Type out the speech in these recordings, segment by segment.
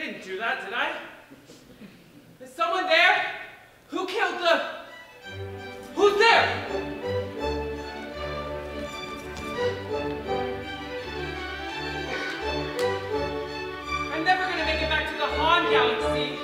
didn't do that, did I? Is someone there? Who killed the... Who's there? I'm never gonna make it back to the Han Galaxy.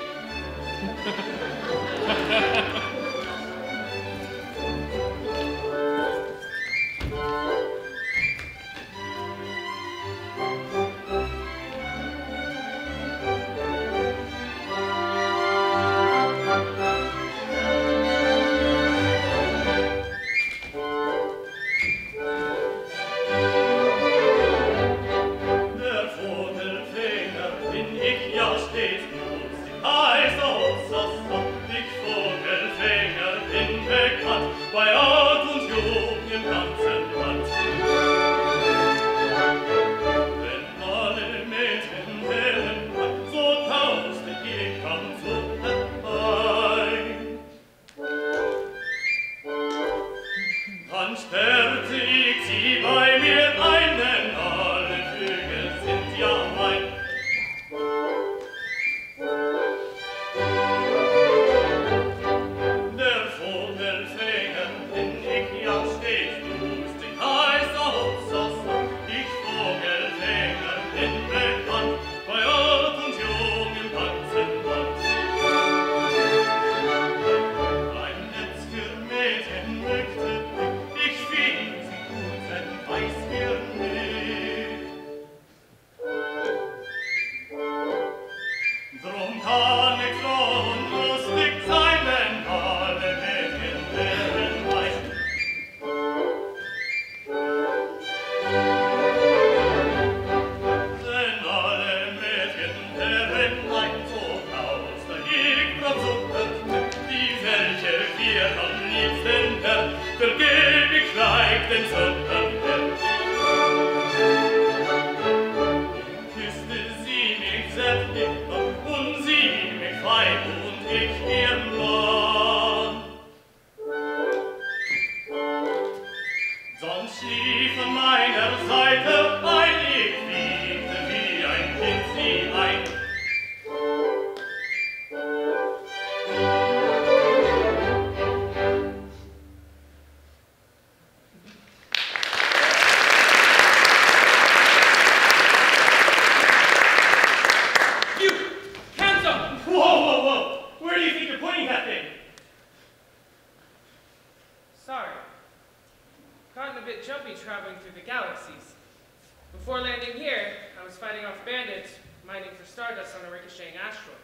Before landing here, I was fighting off bandits, mining for Stardust on a ricocheting asteroid.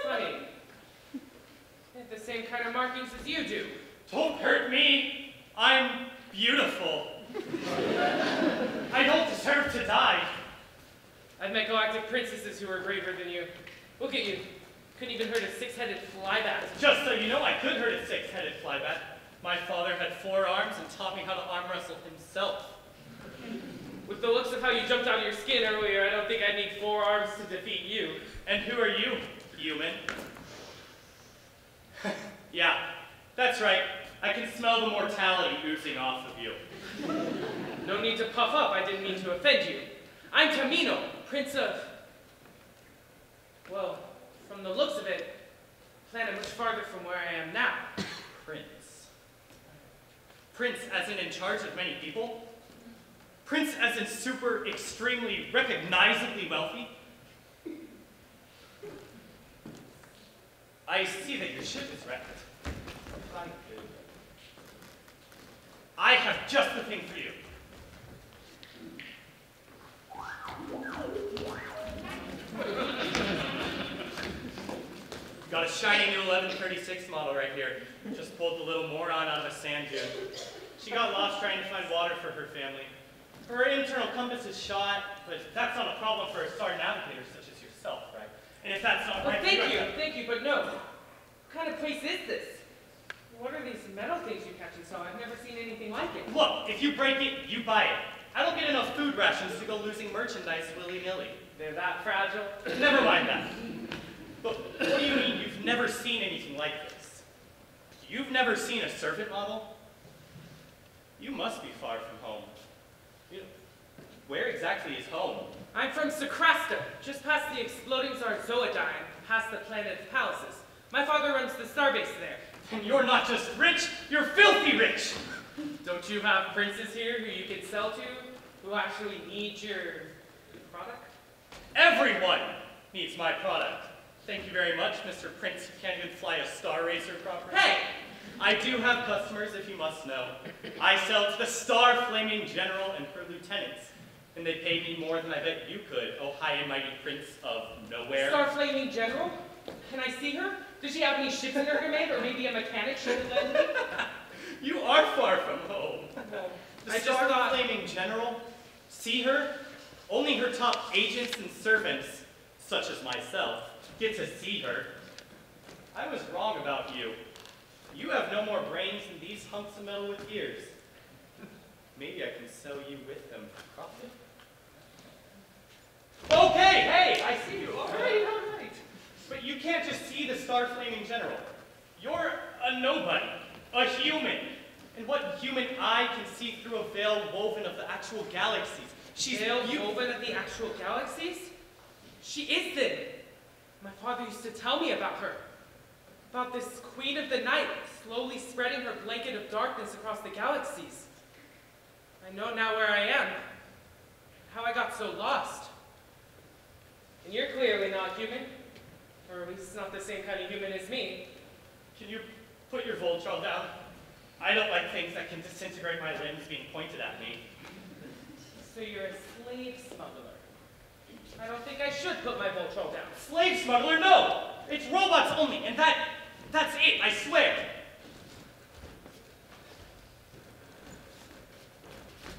Funny. I have the same kind of markings as you do. Don't hurt me. I'm beautiful. I don't deserve to die. I've met galactic princesses who were braver than you. Look at you. Couldn't even hurt a six-headed flybat. Just so you know, I could hurt a six-headed flybat. My father had 4 arms and taught me how to arm wrestle himself. With the looks of how you jumped out of your skin earlier, I don't think I'd need 4 arms to defeat you. And who are you, human? Yeah, that's right. I can smell the mortality oozing off of you. No need to puff up. I didn't mean to offend you. I'm Tamino, Prince of... Well, from the looks of it, planet much farther from where I am now. Prince. Prince as in charge of many people? Prince as in super, extremely, recognizably wealthy? I see that your ship is wrecked. I have just the thing for you. Got a shiny new 1136 model right here. Just pulled the little moron out of a sand dune. She got lost trying to find water for her family. Her internal compass is shot, but that's not a problem for a star navigator such as yourself, right? And if that's not right, thank you, but no. What kind of place is this? What are these metal things you catch and saw? I've never seen anything like it. Look, if you break it, you buy it. I don't get enough food rations to go losing merchandise willy-nilly. They're that fragile? Never mind that. But what do you mean you've never seen anything like this? You've never seen a servant model? You must be far from home. Where exactly is home? I'm from Sarastro, just past the exploding Tsar Zoadyne, past the planet's palaces. My father runs the starbase there. And you're not just rich, you're filthy rich! Don't you have princes here who you can sell to, who actually need your product? Everyone needs my product. Thank you very much, Mr. Prince. You can't even fly a Star Racer properly. Hey! I do have customers, if you must know. I sell to the Star Flaming General and her lieutenants. And they pay me more than I bet you could, oh high and mighty Prince of Nowhere. Star Flaming General? Can I see her? Does she have any ships in her command, or maybe a mechanic she could lend me? You are far from home. Well, The Star Flaming General? See her? Only her top agents and servants, such as myself, get to see her. I was wrong about you. You have no more brains than these hunks of metal with ears. Maybe I can sell you with them for profit. Okay, hey, I see you. All right, all right. But you can't just see the Star Flaming General. You're a nobody, a human. And what human eye can see through a veil woven of the actual galaxies? She's woven of the actual galaxies? She is then. My father used to tell me about her. About this queen of the night, slowly spreading her blanket of darkness across the galaxies. I know now where I am, how I got so lost. And you're clearly not human, or at least not the same kind of human as me. Can you put your Voltron down? I don't like things that can disintegrate my limbs being pointed at me. So you're a slave smuggler. I don't think I should put my Voltron down. Slave smuggler, no! It's robots only, and that's it, I swear.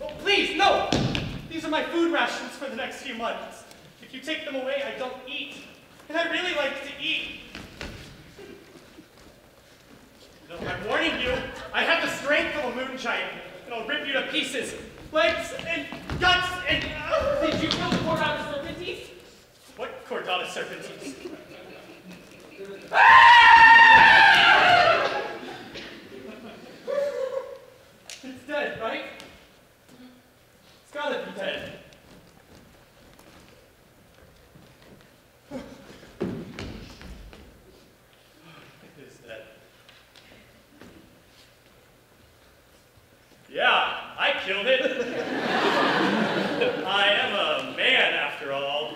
Oh, please, no! These are my food rations for the next few months. If you take them away, I don't eat. And I really like to eat. No, I'm warning you, I have the strength of a moon giant, and I'll rip you to pieces. Legs and guts and... Did you kill the Cordata Serpentes? What Cordata Serpentes? It's dead, right? It's gotta be dead. It is dead. Yeah, I killed it. I am a man, after all.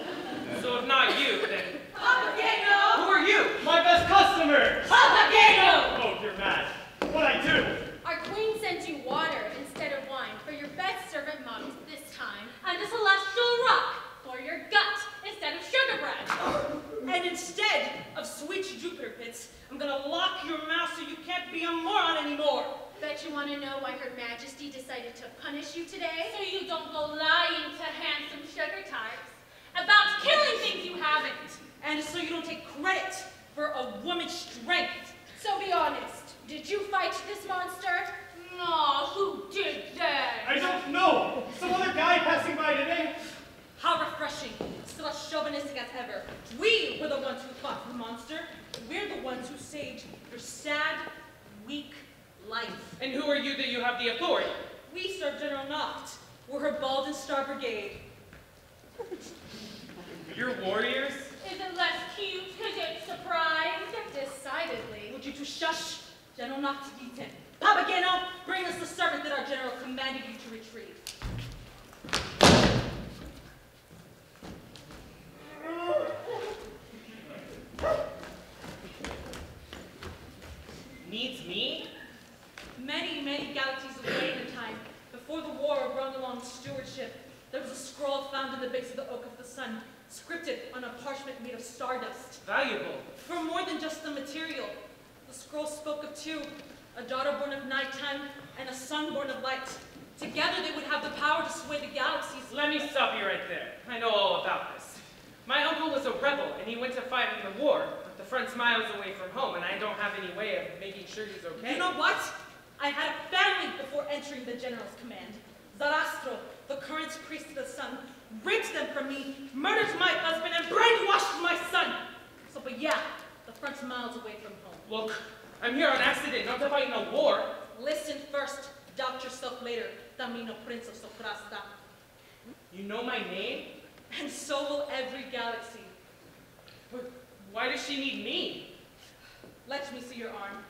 So if not you, then... Papageno! Who are you? My best customer! Papageno! Oh, you're mad. What'd I do? Our queen sent you water instead of wine for your best servant models this time, and a celestial rock for your gut instead of sugar bread. And instead of sweet Jupiter pits, I'm gonna lock your mouth so you can't be a moron anymore. Bet you want to know why Her Majesty decided to punish you today? So you don't go lying to handsome sugar types about killing things you haven't. And so you don't take credit for a woman's strength. So be honest, did you fight this monster? No, who did that? I don't know. Some other guy passing by today. How refreshing. Still as chauvinistic as ever. We were the ones who fought the monster. We're the ones who saved your sad, weak life. And who are you that you have the authority? We serve General Noct. We're her Bald and Star Brigade. You're warriors? Is it less cute because it's surprised? Decidedly. Would you to shush? General Noct Wieden. Papageno, bring us the servant that our general commanded you to retrieve. Needs me? Many, many galaxies away in time, before the war of Run-Along stewardship, there was a scroll found in the base of the Oak of the Sun, scripted on a parchment made of stardust. Valuable. For more than just the material, the scroll spoke of two, a daughter born of nighttime and a son born of light. Together they would have the power to sway the galaxies. Let me stop you right there. I know all about this. My uncle was a rebel, and he went to fight in the war, but the front's miles away from home, and I don't have any way of making sure he's okay. You know what? I had a family before entering the general's command. Sarastro, the current priest of the sun, raped them from me, murdered my husband, and brainwashed my son. So, but yeah, the front's miles away from home. Look, I'm here on accident, not to fight in a war. Listen first, doubt yourself later, Tamino, Prince of Sarastro. You know my name? And so will every galaxy. But why does she need me? Let me see your arm.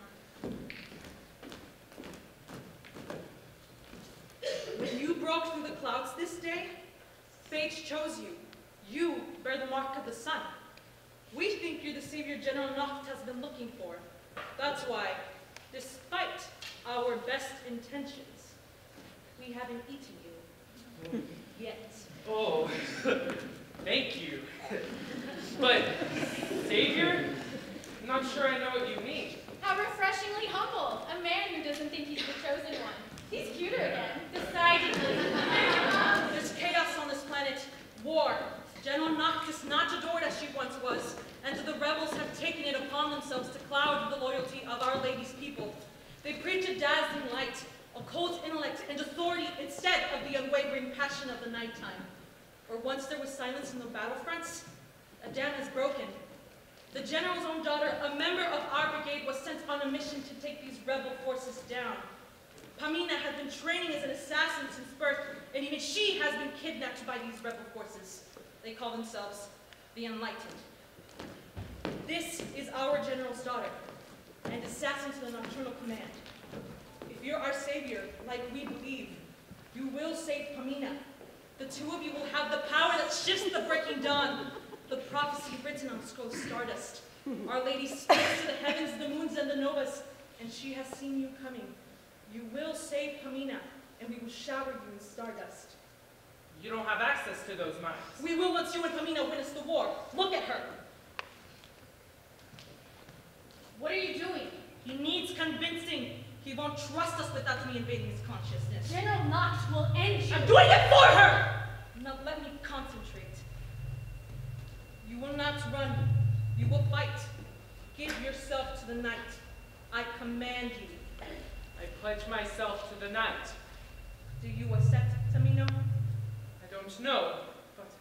When you broke through the clouds this day, fate chose you. You bear the mark of the sun. We think you're the savior General Nacht has been looking for. That's why, despite our best intentions, we haven't eaten you. Yet. Oh, thank you. But, savior? I'm not sure I know what you mean. How refreshingly humble. A man who doesn't think he's the chosen one. He's cuter again, decidedly. There's chaos on this planet. War. General Nacht is not adored as she once was, and the rebels have taken it upon themselves to cloud the loyalty of Our Lady's people. They preach a dazzling light, a cold intellect, and authority instead of the unwavering passion of the nighttime. Where once there was silence in the battlefronts, a dam has broken. The general's own daughter, a member of our brigade, was sent on a mission to take these rebel forces down. Pamina has been training as an assassin since birth, and even she has been kidnapped by these rebel forces. They call themselves the Enlightened. This is our general's daughter, and assassin to the Nocturnal Command. If you're our savior, like we believe, you will save Pamina. The two of you will have the power that shifts the breaking dawn. The prophecy written on scroll Stardust. Our Lady speaks to the heavens, the moons, and the novas, and she has seen you coming. You will save Pamina, and we will shower you in stardust. You don't have access to those mines. We will once you and Pamina witness the war. Look at her. What are you doing? He needs convincing. He won't trust us without me invading his consciousness. General Nacht will end you. I'm doing it for her! Now let me concentrate. You will not run. You will fight. Give yourself to the night. I command you. I pledge myself to the night. Do you accept, Tamino? I don't know, but...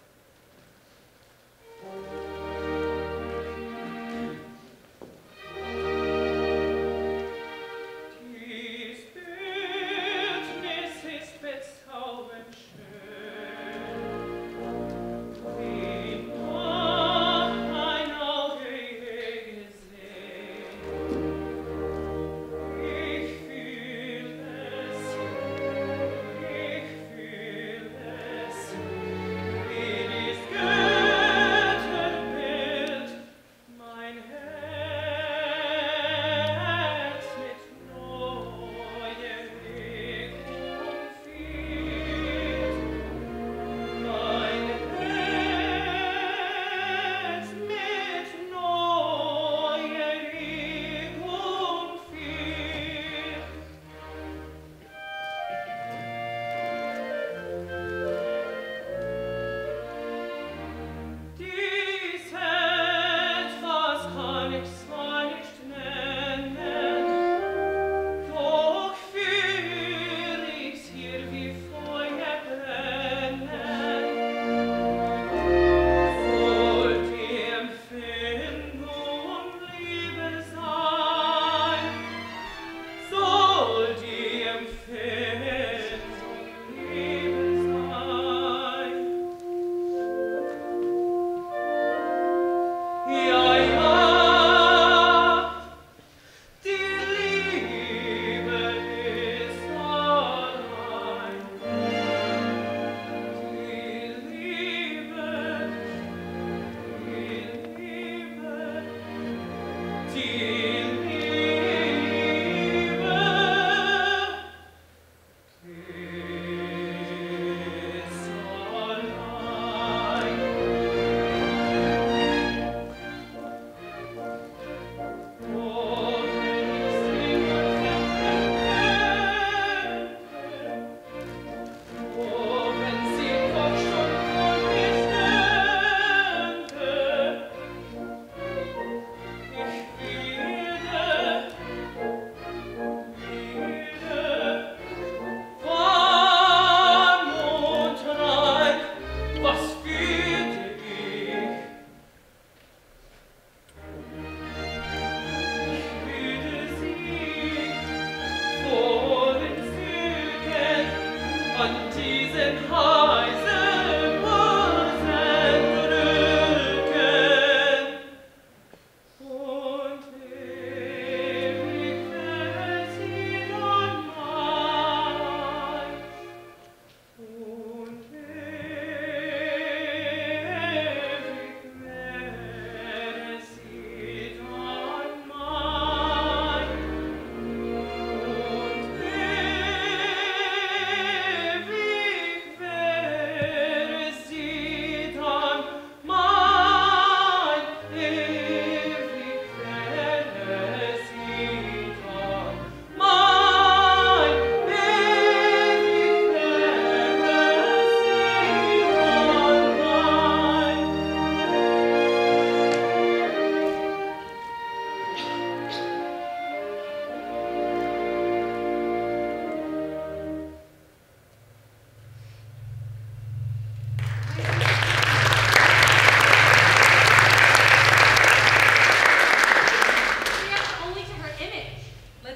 An diesen Häusern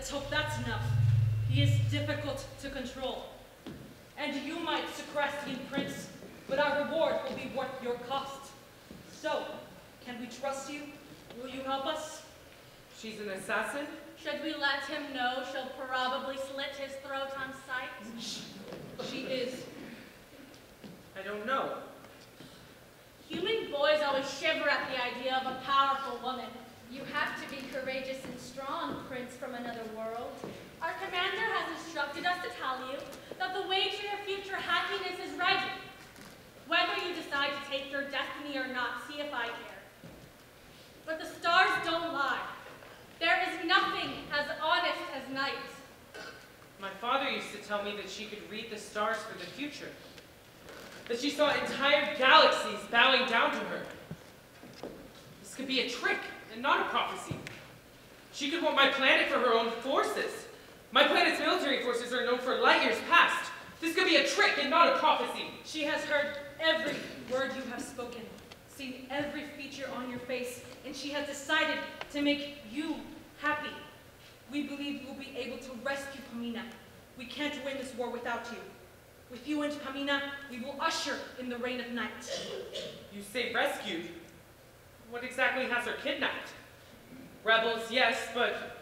Let's hope that's enough. He is difficult to control. And you might suppress the prince, but our reward will be worth your cost. So, can we trust you? Will you help us? She's an assassin? Should we let him know she'll probably slit his throat on sight? She is. I don't know. Human boys always shiver at the idea of a powerful woman. You have to be courageous and strong, prince from another world. Our commander has instructed us to tell you that the way to your future happiness is ready. Whether you decide to take your destiny or not, see if I care. But the stars don't lie. There is nothing as honest as night. My father used to tell me that she could read the stars for the future. That she saw entire galaxies bowing down to her. This could be a trick and not a prophecy. She could want my planet for her own forces. My planet's military forces are known for light years past. This could be a trick and not a prophecy. She has heard every word you have spoken, seen every feature on your face, and she has decided to make you happy. We believe you will be able to rescue Pamina. We can't win this war without you. With you and Pamina, we will usher in the reign of night. You say rescued? What exactly has her kidnapped? Rebels, yes, but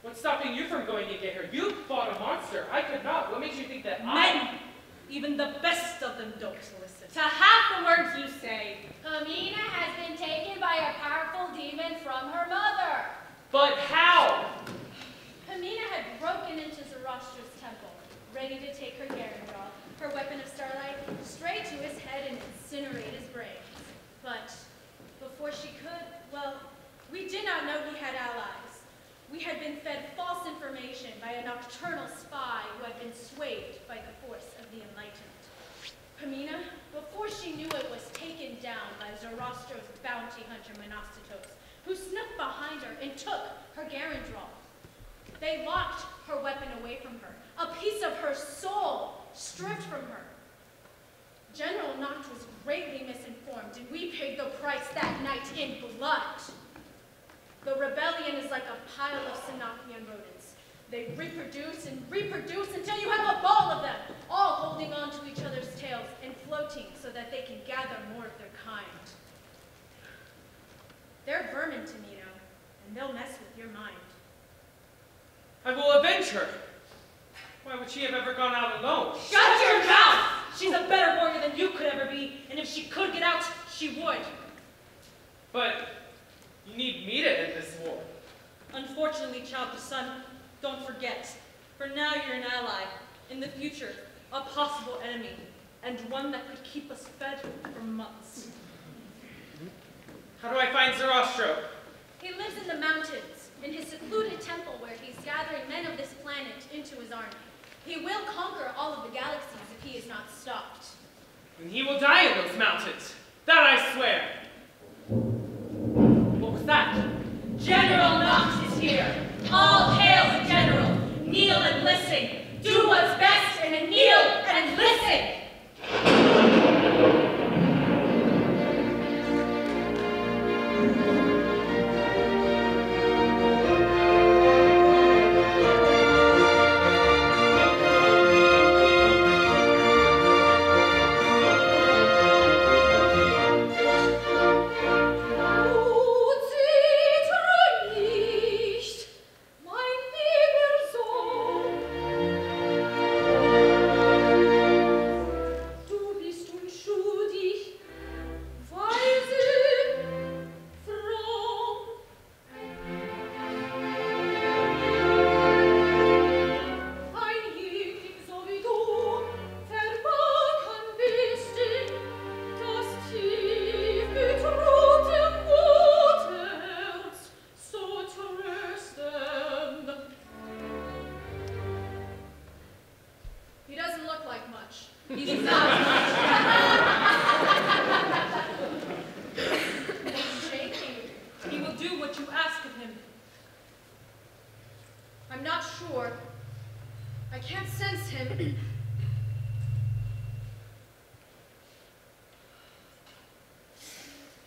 what's stopping you from going to get her? You fought a monster. I could not. What makes you think that Men, even the best of them don't listen. To half the words you say, Pamina has been taken by a powerful demon from her mother. But how? Pamina had broken into Sarastro's temple, ready to take her Garandral, her weapon of starlight, straight to his head and incinerate his brains. But before she could, well, we did not know he had allies. We had been fed false information by a nocturnal spy who had been swayed by the force of the Enlightened. Pamina, before she knew it, was taken down by Sarastro's bounty hunter Monostatos, who snuck behind her and took her Garandral. They locked her weapon away from her, a piece of her soul stripped from her. General Noct was greatly misinformed, and we paid the price that night in blood. The rebellion is like a pile of Sinapian rodents. They reproduce and reproduce until you have a ball of them, all holding on to each other's tails and floating so that they can gather more of their kind. They're vermin, Tamino, and they'll mess with your mind. I will avenge her. Why would she have ever gone out alone? Shut your mouth! She's a better warrior than you could ever be, and if she could get out, she would. But you need me to end this war. Unfortunately, child to son, don't forget. For now, you're an ally. In the future, a possible enemy, and one that could keep us fed for months. How do I find Sarastro? He lives in the mountains, in his secluded temple where he's gathering men of this planet into his army. He will conquer all of the galaxies if he is not stopped. And he will die in those mountains. That I swear. What was that? General Noct is here. All hail the general. Kneel and listen. Do what's best and kneel and listen.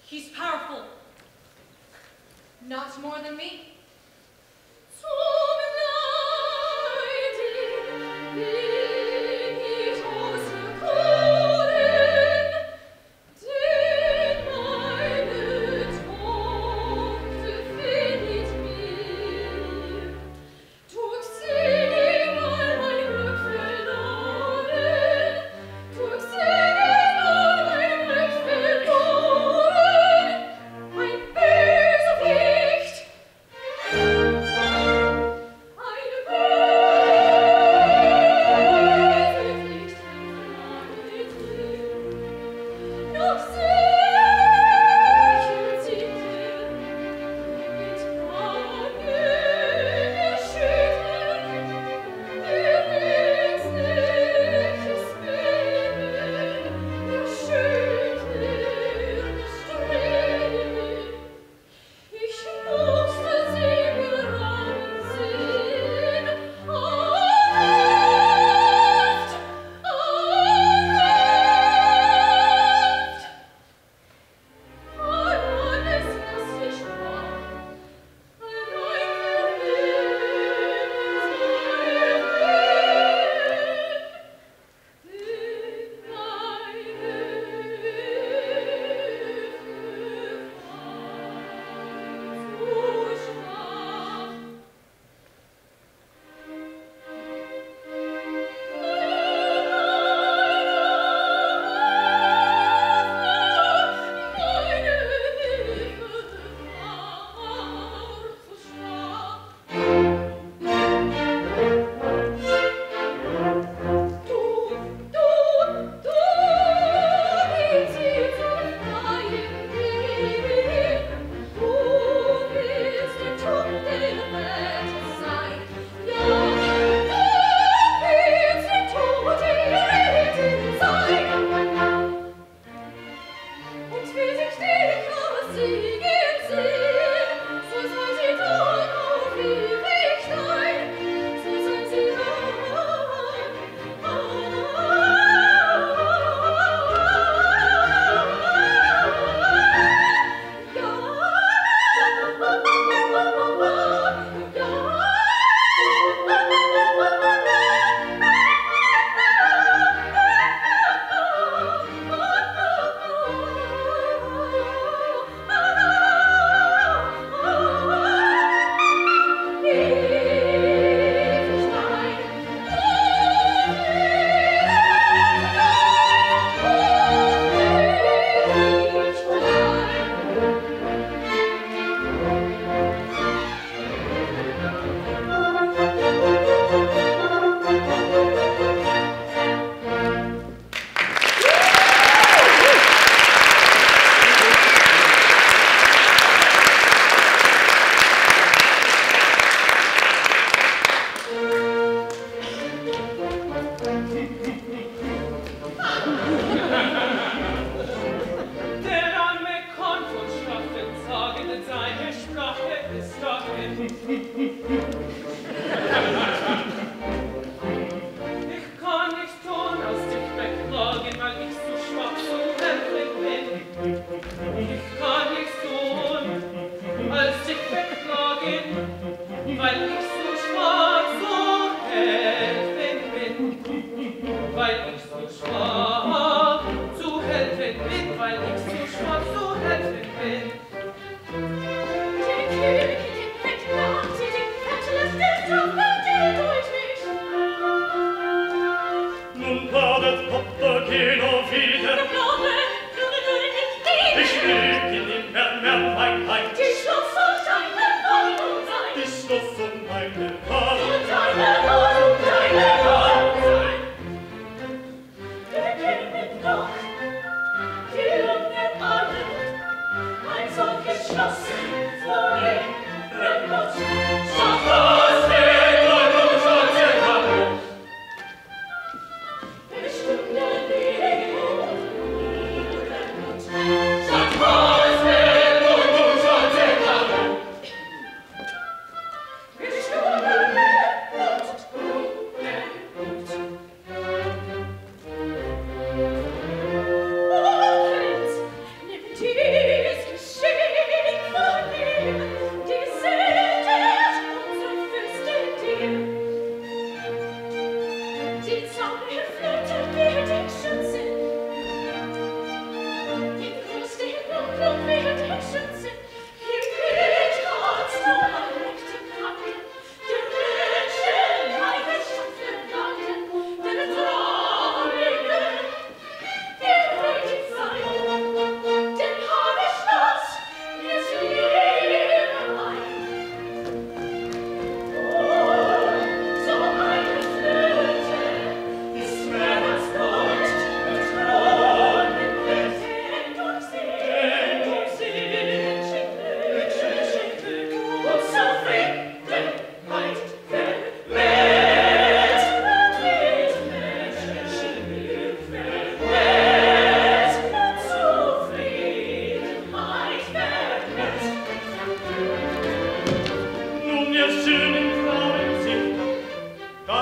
He's powerful. Not more than me. Smuggler!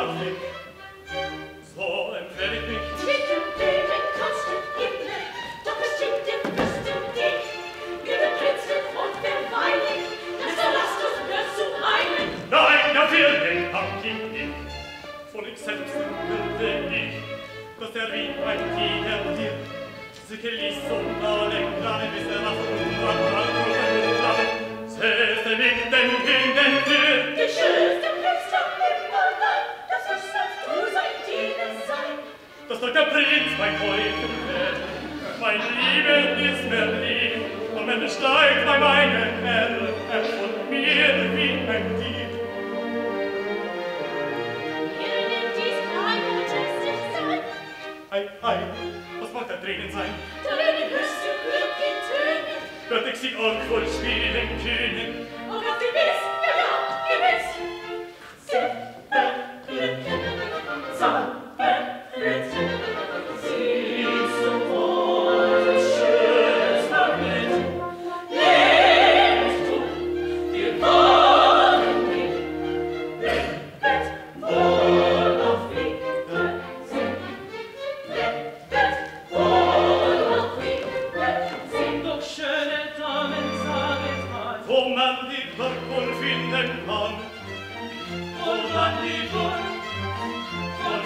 scharfig. So empfehle ich mich. Zwischen Beben kannst du Himmel, doch es schickt der Fürsten dich. Wir der Prinzen und der Weinig, dass der Lastus wird zu einem. Nein, er will den Anking nicht. Von ich selbst würde ich, dass er wie ein Tiger wird. Sie ließ und alle Kranen, bis er nach unten Alkohol säße mit den Kindern für. Die schönste Prinz immer nein, dass ich selbst du sein Diener sein. Dass doch der Prinz mein Teufel wird. Mein Liebe ist mir lieb, und wenn es steigt bei meinem Herrn, von mir wie ein Dieb. Ihr nehmt dies klein und testig sein. Ei, was mag da drinnen sein? Darin wirst du Glück in Tönen. Wird ich sie auch voll spielen können? Oh Gott, gewiss, ja, gewiss. Zauberflöte, Zauberflöte, siehst du wohl das schönes Verblüht. Lebst du, wir wollen nicht. Lebet wohl auf Wiedersehen. Lebet wohl auf Wiedersehen. Doch schöne Damen, saget mal, Wo man die Purpur finden kann, wo man die Wurm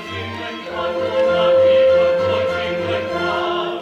finden kann, wo man die Wurm finden kann.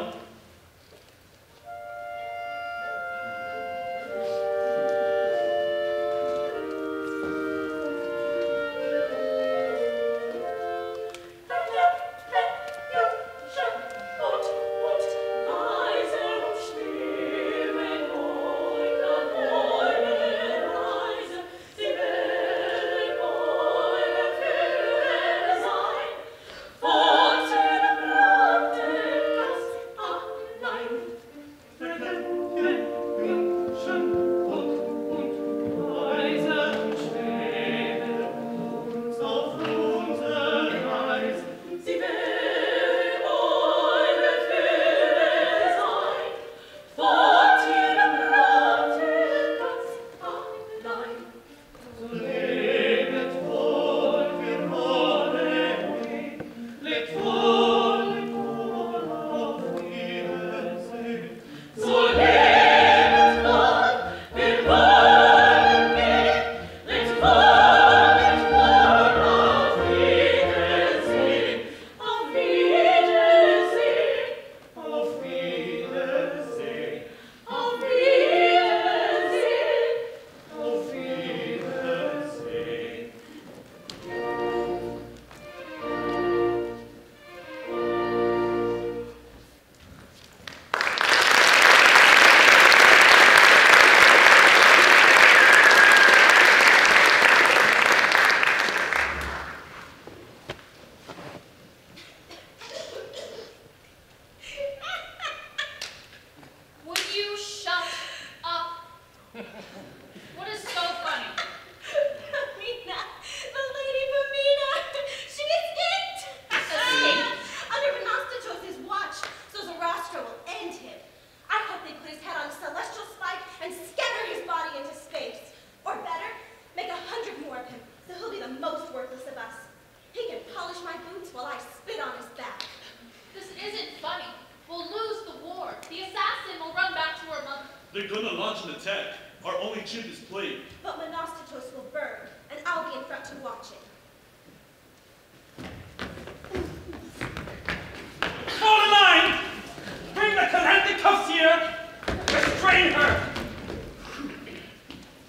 What is so funny? Pamina, the lady Pamina, she escaped! Escaped? Under Monastichos' watch, so Sarastro will end him. I hope they put his head on a celestial spike and scatter his body into space. Or better, make 100 more of him, so he'll be the most worthless of us. He can polish my boots while I spit on his back. This isn't funny. We'll lose the war. The assassin will run back to her mother. They're gonna launch an attack. Our only chip is Plight. But Monastichos will burn, and I'll be in front to watch it. Fall in line! Bring the Calantic cuffs here! Restrain her!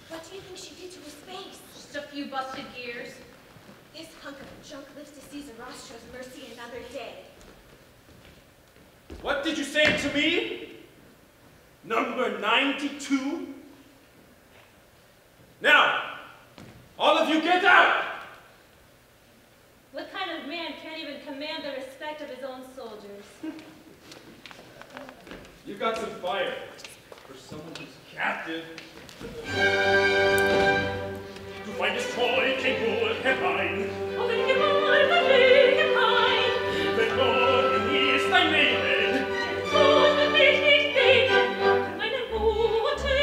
What do you think she did to his face? Just a few busted gears. This hunk of junk lives to see Sarastro's mercy another day. What did you say to me? Number 92? Now, all of you get out! What kind of man can't even command the respect of his own soldiers? You've got some fire for someone who's captive. Du feindest treu kein Wohl herein. Oh, wenn ihr mal verlegen ein, Wenn Gott ist dein Leben, Tod wird mich nicht beten, meine gute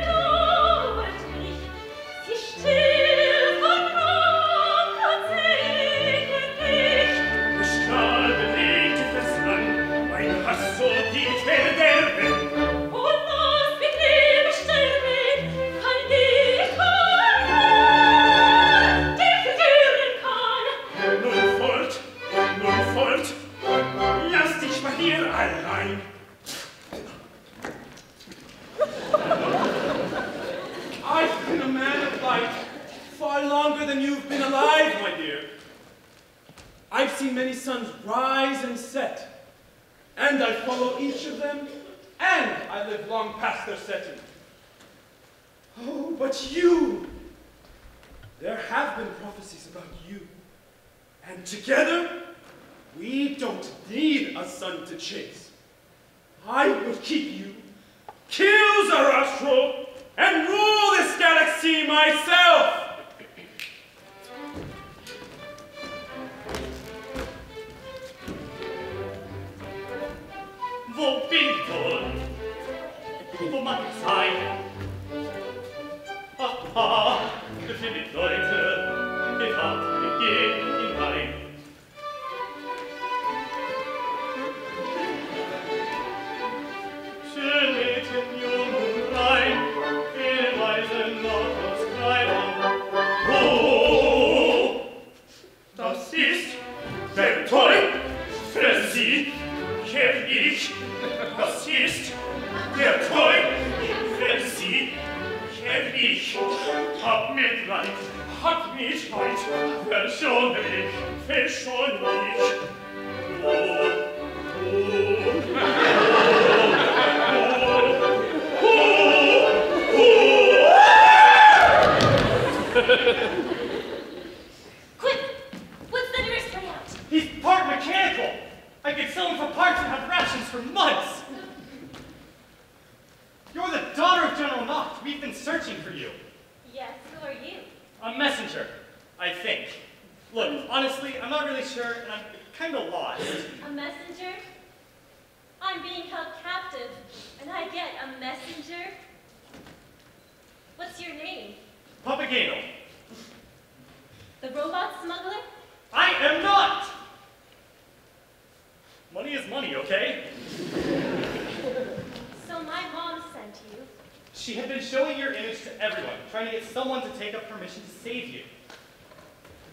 Gott nicht, sie still von Rock und See. Fräulein. I've been a man of light far longer than you've been alive, my dear. I've seen many suns rise and set, and I follow each of them, and I live long past their setting. Oh, but you! There have been prophecies about you, and together, we don't need a sun to chase. I will keep you, kill Sarastro, and rule this galaxy myself! Wo bin ich wohl? Wo mag ich sein? Aha, das sind die Leute, die haben wir gehen hinein. Schön Mädchen, jung und rein, viele Weise noch aus Kleidern. Oh, das ist der Toll für Sie. Kenn ich, das ist der Teufel für Sie, kenn ich, hab Mitleid, hab Mitleid, verschone mich, Quick! What's the nearest way out? He's part mechanical. I could sell him for parts and have rations for months. You're the daughter of General Noct. We've been searching for you. Yes, who are you? A messenger, I think. Look, honestly, I'm not really sure, and I'm kind of lost. A messenger? I'm being held captive, and I get a messenger? What's your name? Papageno. The robot smuggler? I am not! Money is money, okay? So my mom sent you. She had been showing your image to everyone, trying to get someone to take up her mission to save you.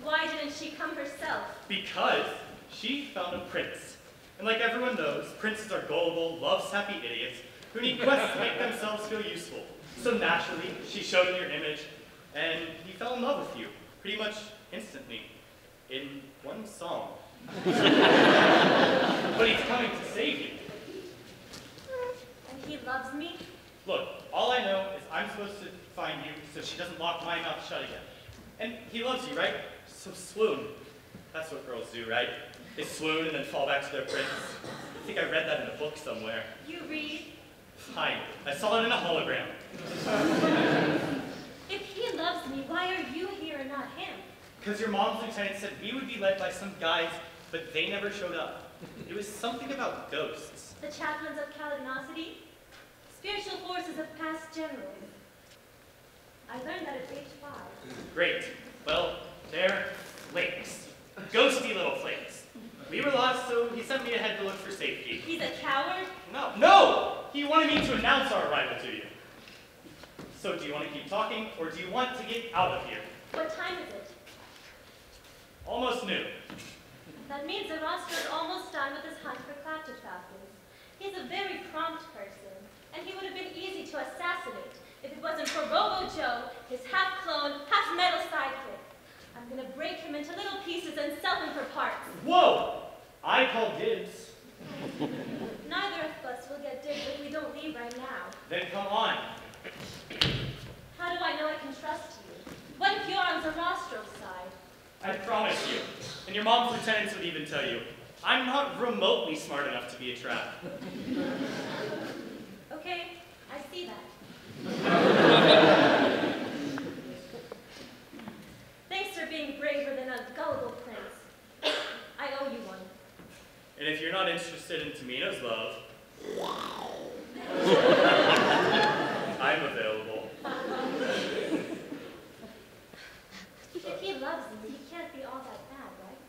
Why didn't she come herself? Because she found a prince. And like everyone knows, princes are gullible, love-sappy idiots who need quests to make themselves feel useful. So naturally, she showed him your image, and he fell in love with you, pretty much instantly, in one song. But he's coming to save you. And he loves me? Look, all I know is I'm supposed to find you so she doesn't lock my mouth shut again. And he loves you, right? So swoon. That's what girls do, right? They swoon and then fall back to their prince. I think I read that in a book somewhere. You read? Fine. I saw it in a hologram. If he loves me, why are you here and not him? Because your mom's lieutenant said we would be led by some guys, but they never showed up. It was something about ghosts. The chaplains of Calignosity? Spiritual forces of past generals. I learned that at age 5. Great. Well, they're flakes. Ghosty little flakes. We were lost, so he sent me ahead to look for safety. He's a coward? No! No! He wanted me to announce our arrival to you. So do you want to keep talking, or do you want to get out of here? What time is it? Almost noon. That means Sarastro is almost done with his hunt for captive falcons. He's a very prompt person, and he would have been easy to assassinate if it wasn't for Robo Joe, his half-clone, half-metal sidekick. I'm gonna break him into little pieces and sell him for parts. Whoa! I call dibs. Neither of us will get dibs if we don't leave right now. Then come on. How do I know I can trust you? What if you're on Sarastro's side? I promise you. And your mom's lieutenants would even tell you, I'm not remotely smart enough to be a trap. Okay, I see that. Thanks for being braver than a gullible prince. I owe you one. And if you're not interested in Tamino's love, I'm available. If he loves me, he can't be all that bad, right?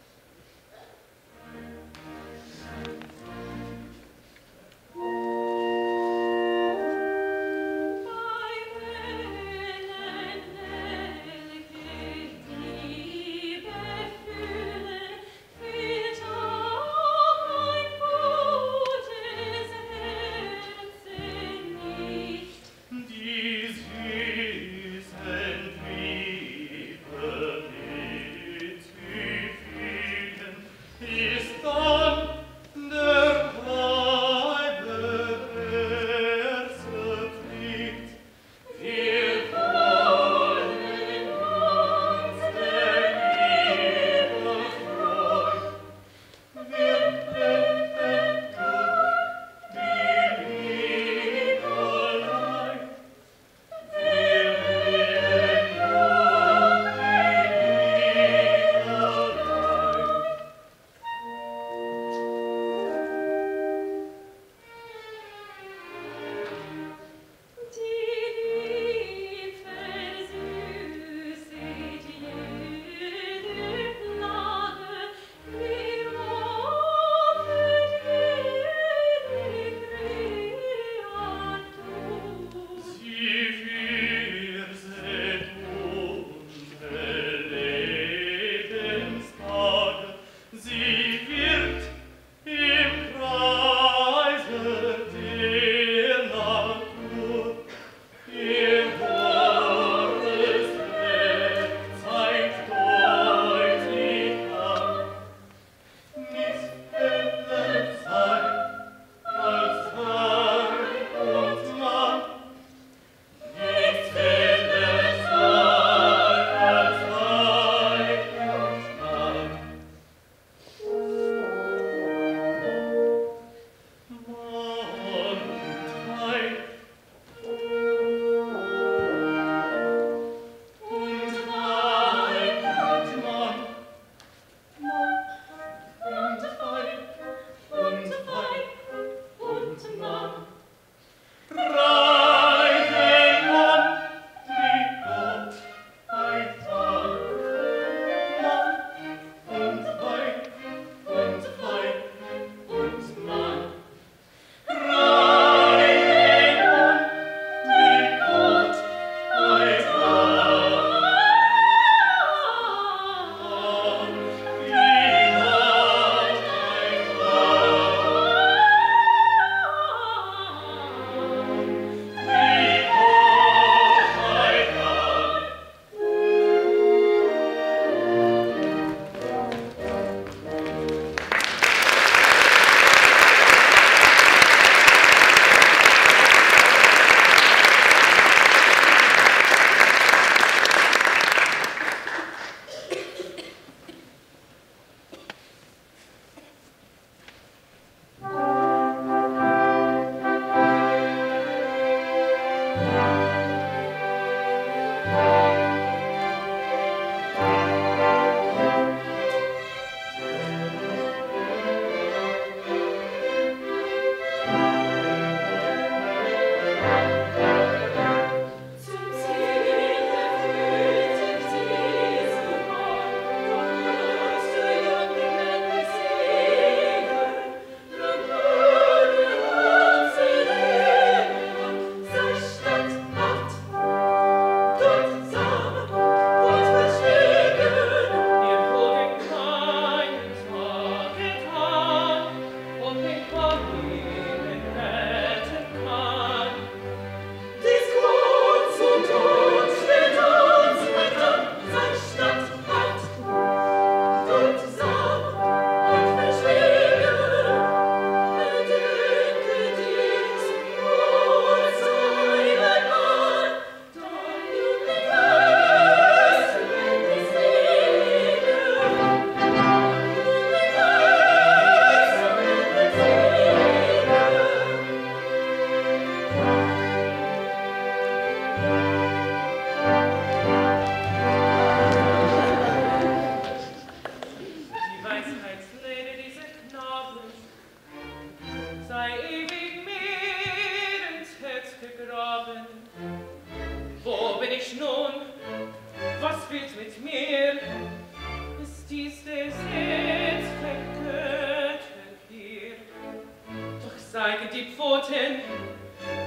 die Pfoten,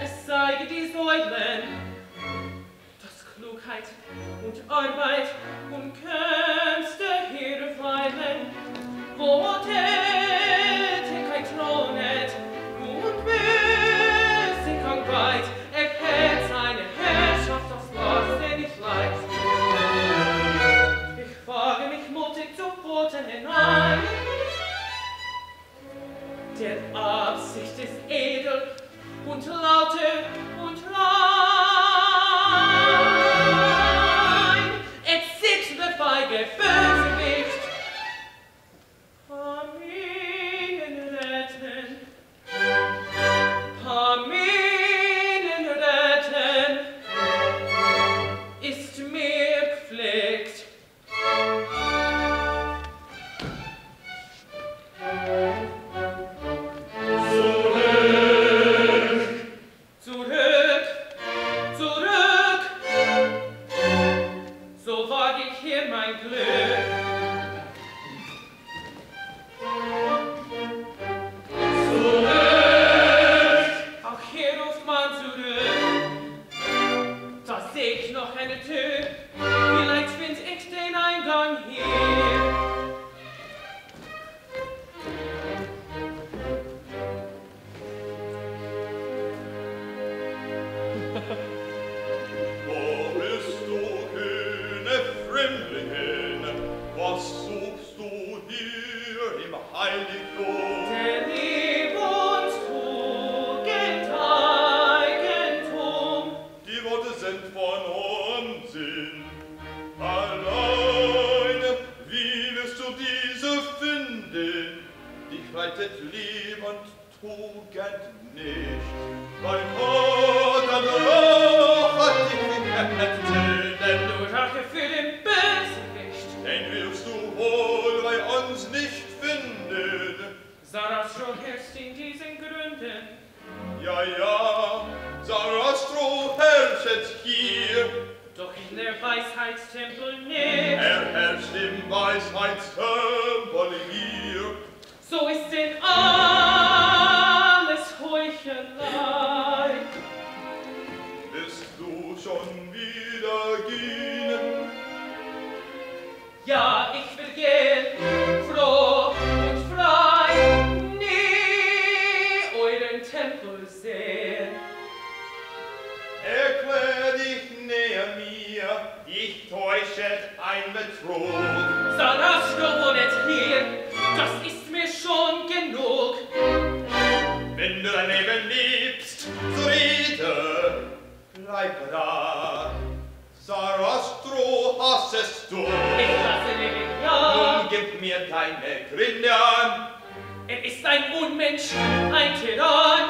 es zeige die Säulen, dass Klugheit und Arbeit und Künste hier weilen, wo Tätigkeit thronet und Besinnung weit, erhält seine Herrschaft aufs Wasser nicht leicht. Ich wage mich mutig zu Pfoten hinein, der Absicht ist edel und lauter und rein. Et sitzt der feige Bösewicht, Paminen retten, Paminen retten, ist mir Pflicht. Sarastro herrscht in diesen Gründen. Ja, ja, Sarastro herrscht hier. Doch in der Weisheitstempel nicht. Herrscht im Weisheitstempel hier. So ist denn alles Heuchelei. Bist du schon wieder gehen? Ja, ich will gehen, froh und frei, nie euren Tempel sehen. Erklär dich näher mir, ich täuschet ein Betrug. Sarastro wohnet hier, das ist mir schon genug. Wenn du dein Leben liebst, so rede, bleib da. Sarastro hassest du. Ich lasse leben, ja. Nun gib mir deine Gründe an. Er ist ein Unmensch, ein Tyrann.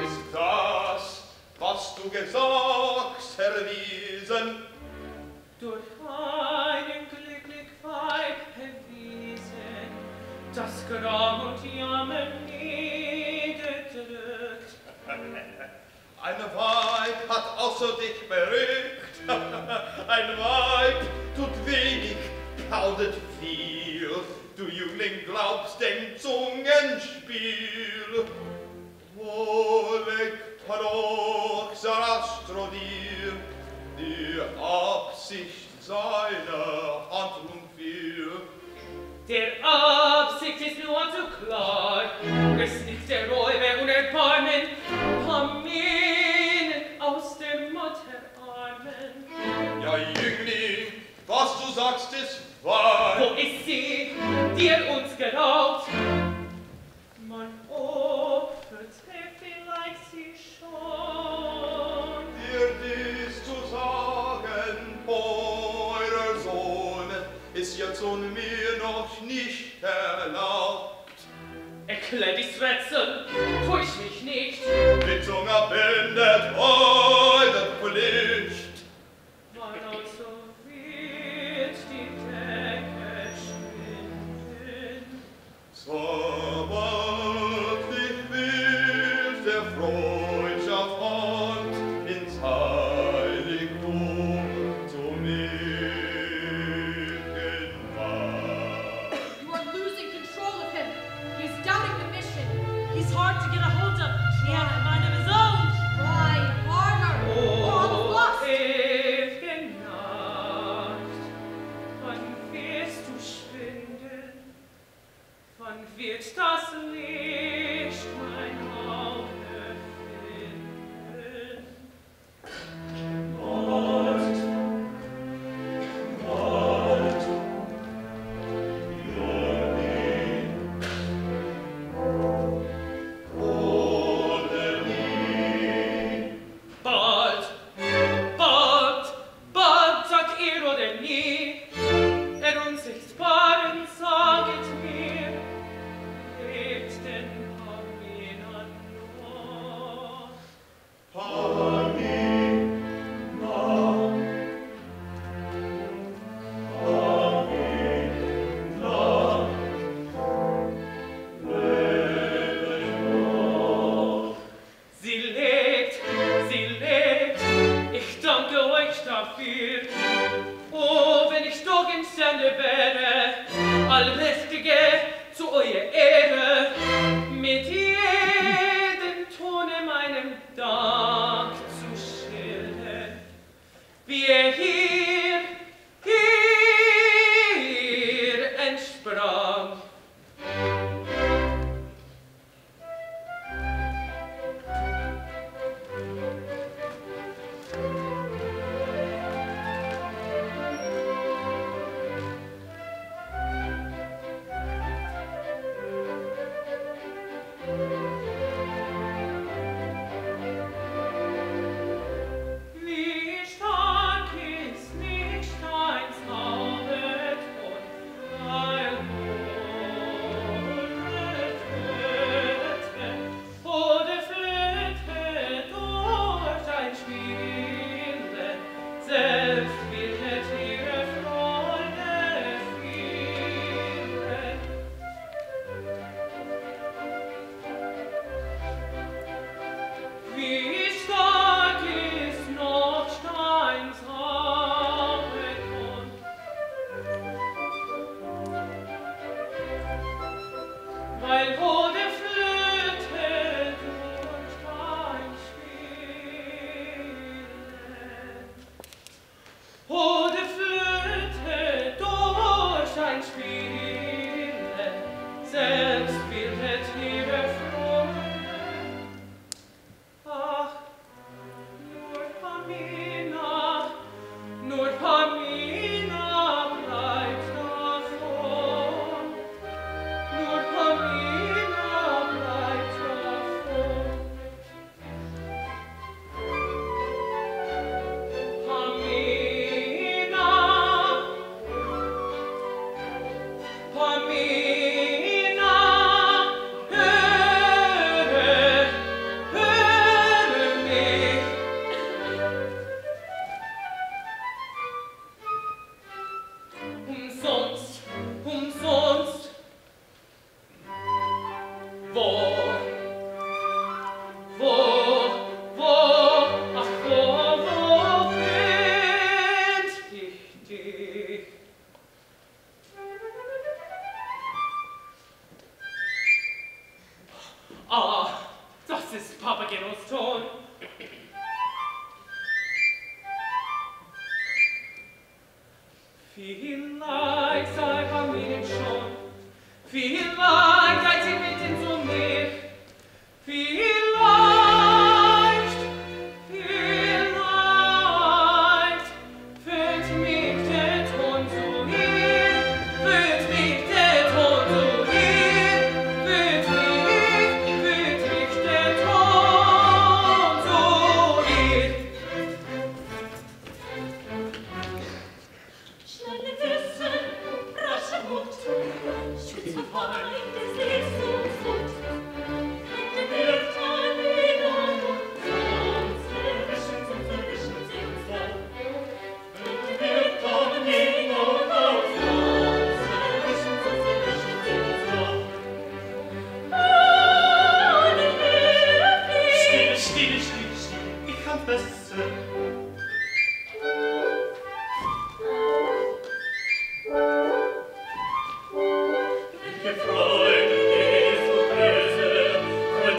Ist das, was du gesagt, erwiesen? Durch einen glücklich Weib erwiesen, das Gram und Jammer niedergedrückt. Ein Weib hat außer dich berückt. Ein Weib tut wenig, plaudert viel. Du Jüngling glaubst dem Zungenspiel. Wo legt doch Sarastro dir die Absicht seiner Handlung viel? Der Absicht ist nur zu klar, es ist der Räuber und Erbarmen, Paminen aus der Mutterarmen. Ja, Jüngling, was du sagst, ist wahr. Wo ist sie, die uns geraubt? Man opferte vielleicht sie schon. Dir dies zu sagen, euer Sohn, ist jetzt und mir noch nicht erlaubt. Erklär dies Rätsel, täusch mich nicht. Bittung erbindet eure Pflicht. Wann also wird die Decke schwinden? Sobald ich will der Freundschaft Hand ins Heiligtum zu legen war. You are losing control of him. He's doubting the mission. He's hard to get a hold of. He has a mind of his own. Try harder, or all is lost. Ewige Nacht, wann wirst du schwinden? Wann wird das Licht mein Auge finden? Nacht, Nacht, Bald, bald, bald, sagt ihr oder nie, unsichtbaren saget mir, lebt denn Pamina noch? Sie lebt, ich danke euch dafür. Oh, wenn ich doch imstande wäre, Allmächtige, zu eurer Ehre, mit jedem Tone meinem Dank zu schildern, wie hier entsprang. Wie stark ist nicht dein Zauberton, ein oder Flöte durch ein Spielen, selbst bildet ihre Freude vielen. Wie stark ist noch dein Zauberton, weil wo der Flöte durch dein Spielen, wo der Flöte durch dein Spielen, selbst bildet ihre Freude. Ach, nur Pamina bleibt davon. Nur Pamina bleibt davon. Pamina, Pamina, höre mich. Umsonst, wo, ach wo find ich dich? Ah, das ist Papagenos Ton. Vielleicht sei Pamina schon, vielleicht seid sie mitten zu mir, vielleicht führt mich der Ton zu ihr, führt mich der Ton zu ihr, führt mich der Ton zu ihr. Schnelle Wissen, rasche Mut, schütze Feind des Lebens und Flut. Mit dem Tamino und sonst verwischen sie uns vor. Mit dem Tamino und sonst verwischen sie uns vor. Still, ich kann besser. Freude, Jesu Christus, von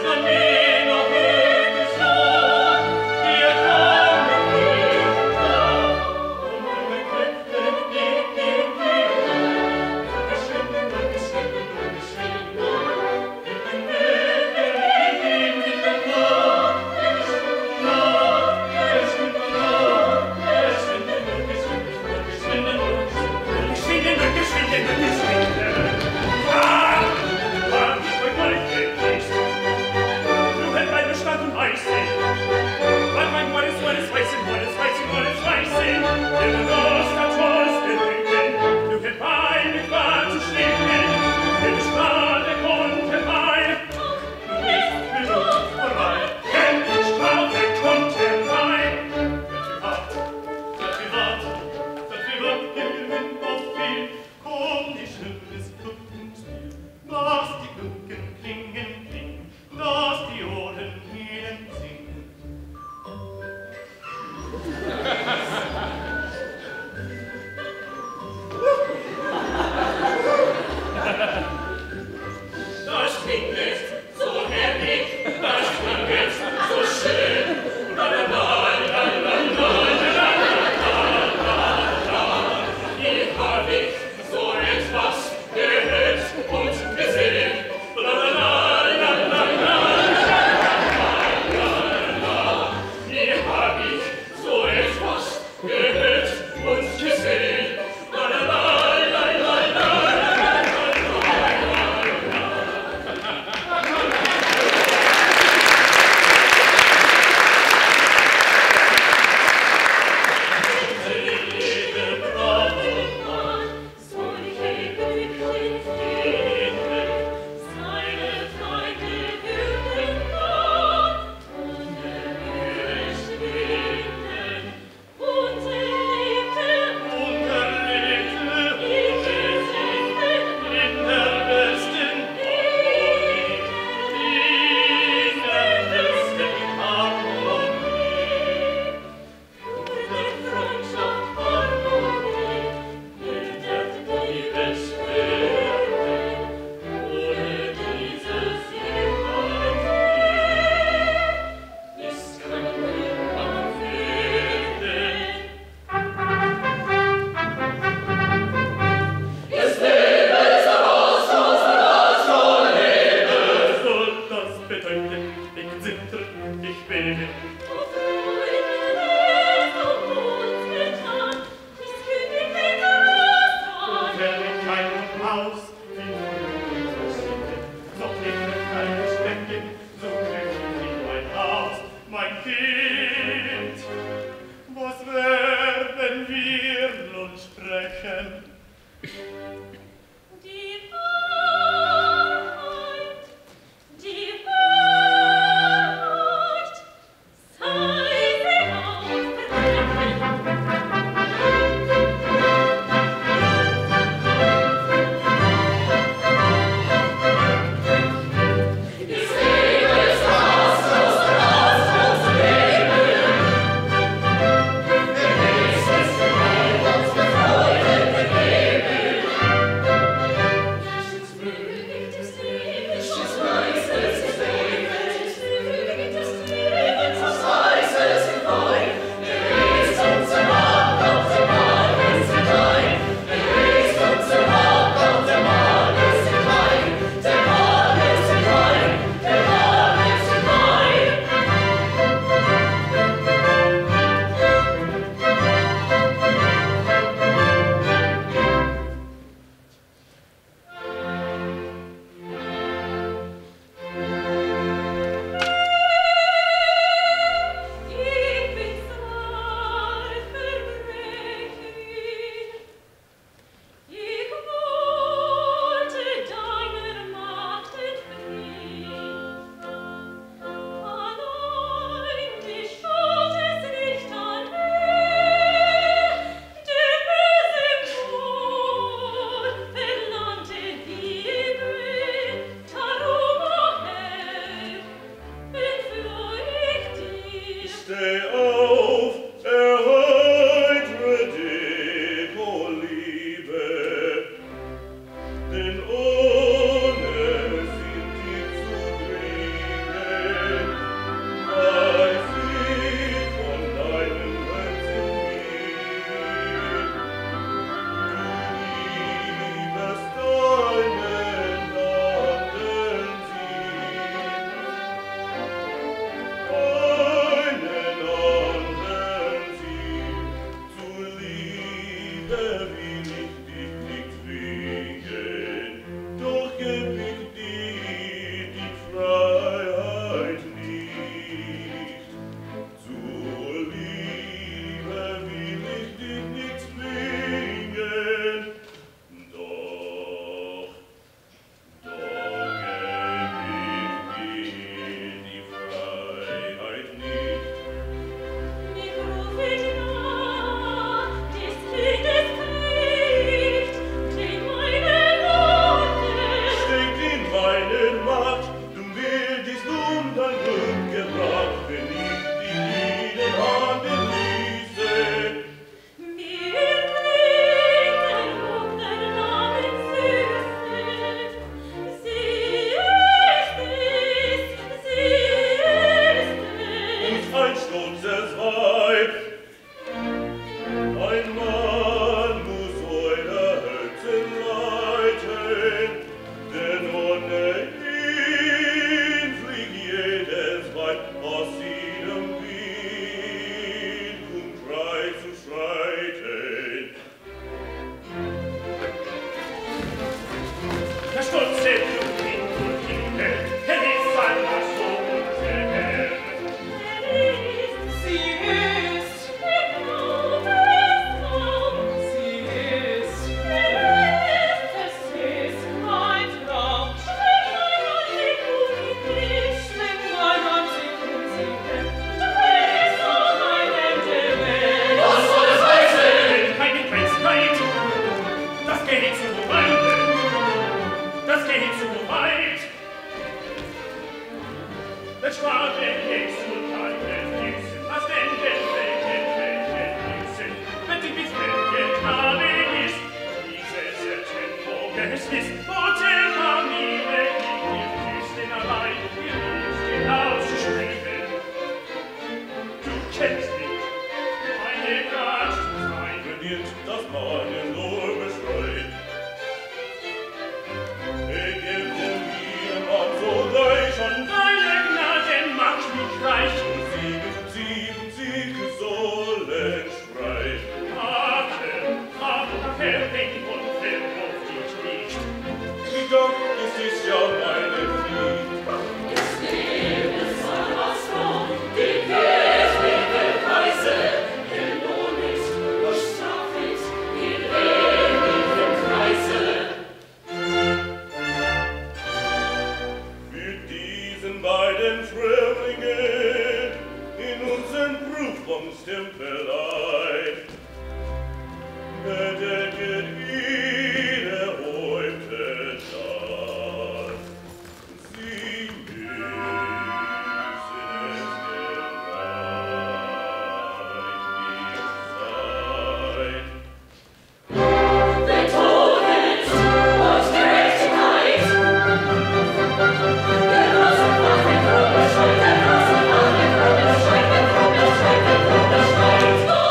Let's go!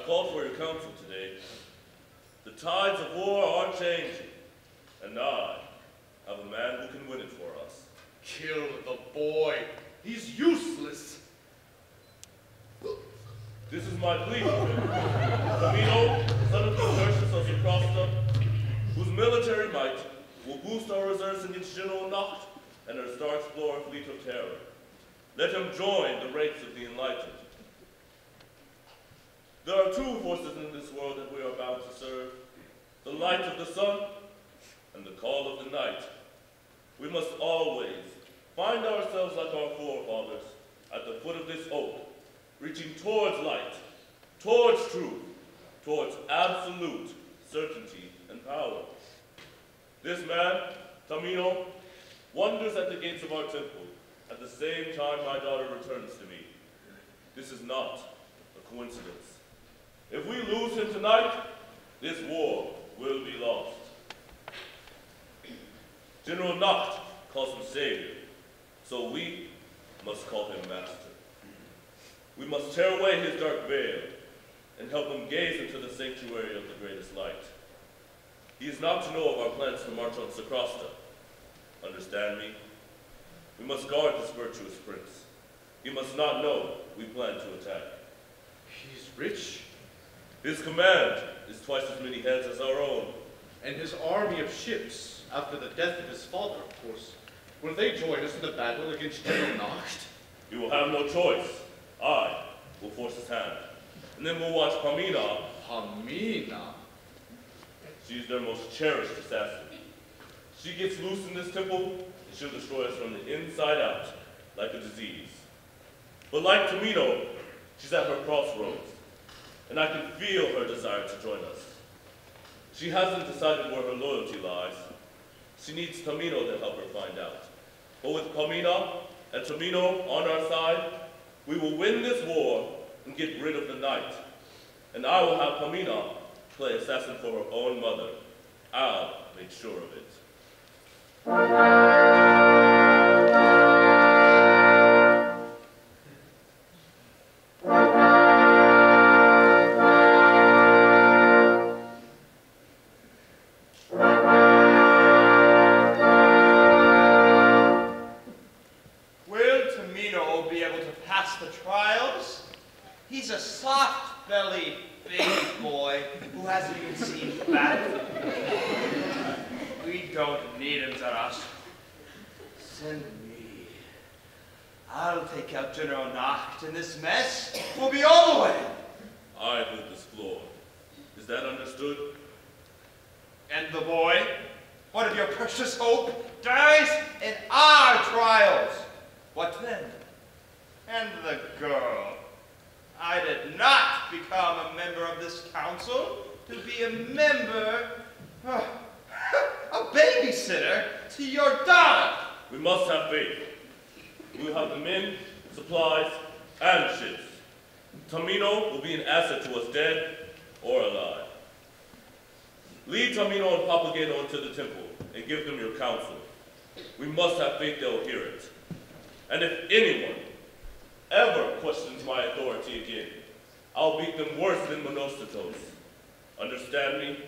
called for your counsel today. The tides of war are changing, and I have a man who can win it for us. Kill the boy. He's useless. This is my plea for him. Tamino, son of the Tertius of Sarastro, whose military might will boost our reserves against General Nacht and her Star Explorer fleet of terror. Let him join the ranks of the enlightened. There are two forces in this world that we are bound to serve, the light of the sun and the call of the night. We must always find ourselves like our forefathers at the foot of this oak, reaching towards light, towards truth, towards absolute certainty and power. This man, Tamino, wanders at the gates of our temple at the same time my daughter returns to me. This is not a coincidence. If we lose him tonight, this war will be lost. General Nacht calls him savior, so we must call him master. We must tear away his dark veil and help him gaze into the sanctuary of the greatest light. He is not to know of our plans to march on Sarastro. Understand me? We must guard this virtuous prince. He must not know we plan to attack. He's rich. His command is twice as many heads as our own. And his army of ships, after the death of his father, of course. Will they join us in the battle against General Nacht? He will have no choice. I will force his hand. And then we'll watch Pamina. Pamina? She's their most cherished assassin. She gets loose in this temple, and she'll destroy us from the inside out, like a disease. But like Tamino, she's at her crossroads, and I can feel her desire to join us. She hasn't decided where her loyalty lies. She needs Tamino to help her find out. But with Pamina and Tamino on our side, we will win this war and get rid of the night. And I will have Pamina play assassin for her own mother. I'll make sure of it. Will Tamino be able to pass the trials? He's a soft-bellied baby boy who hasn't even seen battle. We don't need him, Sarastro. Send me. I'll take out General Nacht, and this mess will be all the way. I hold this floor. Is that understood? And the boy, what of your precious hope, dies in our trials. What then? And the girl. I did not become a member of this council to be a member, a babysitter to your daughter. We must have faith. We will have the men, supplies, and ships. Tamino will be an asset to us, dead or alive. Lead Tamino and Papageno into the temple and give them your counsel. We must have faith they'll hear it. And if anyone ever questions my authority again, I'll beat them worse than Monostatos. Understand me?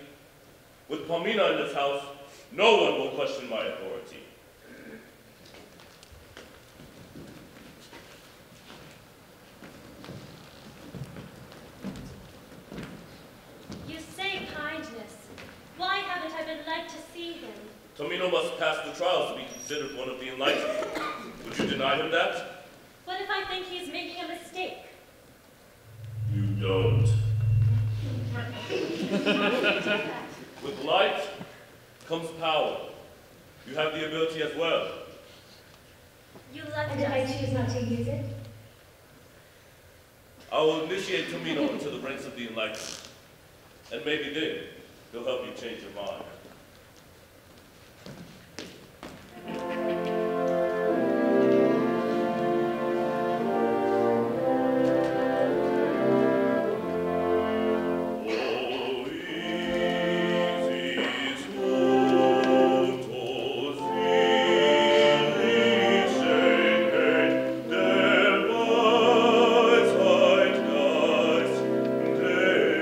With Pamina in this house, no one will question my authority. You say kindness. Why haven't I been led to see him? Tamino must pass the trials to be considered one of the enlightened. Would you deny him that? What if I think he's making a mistake? You don't. With light comes power. You have the ability as well. You left And if I us. choose not to use it? I will initiate Tamino into the ranks of the enlightened. And maybe then, he'll help you change your mind. Der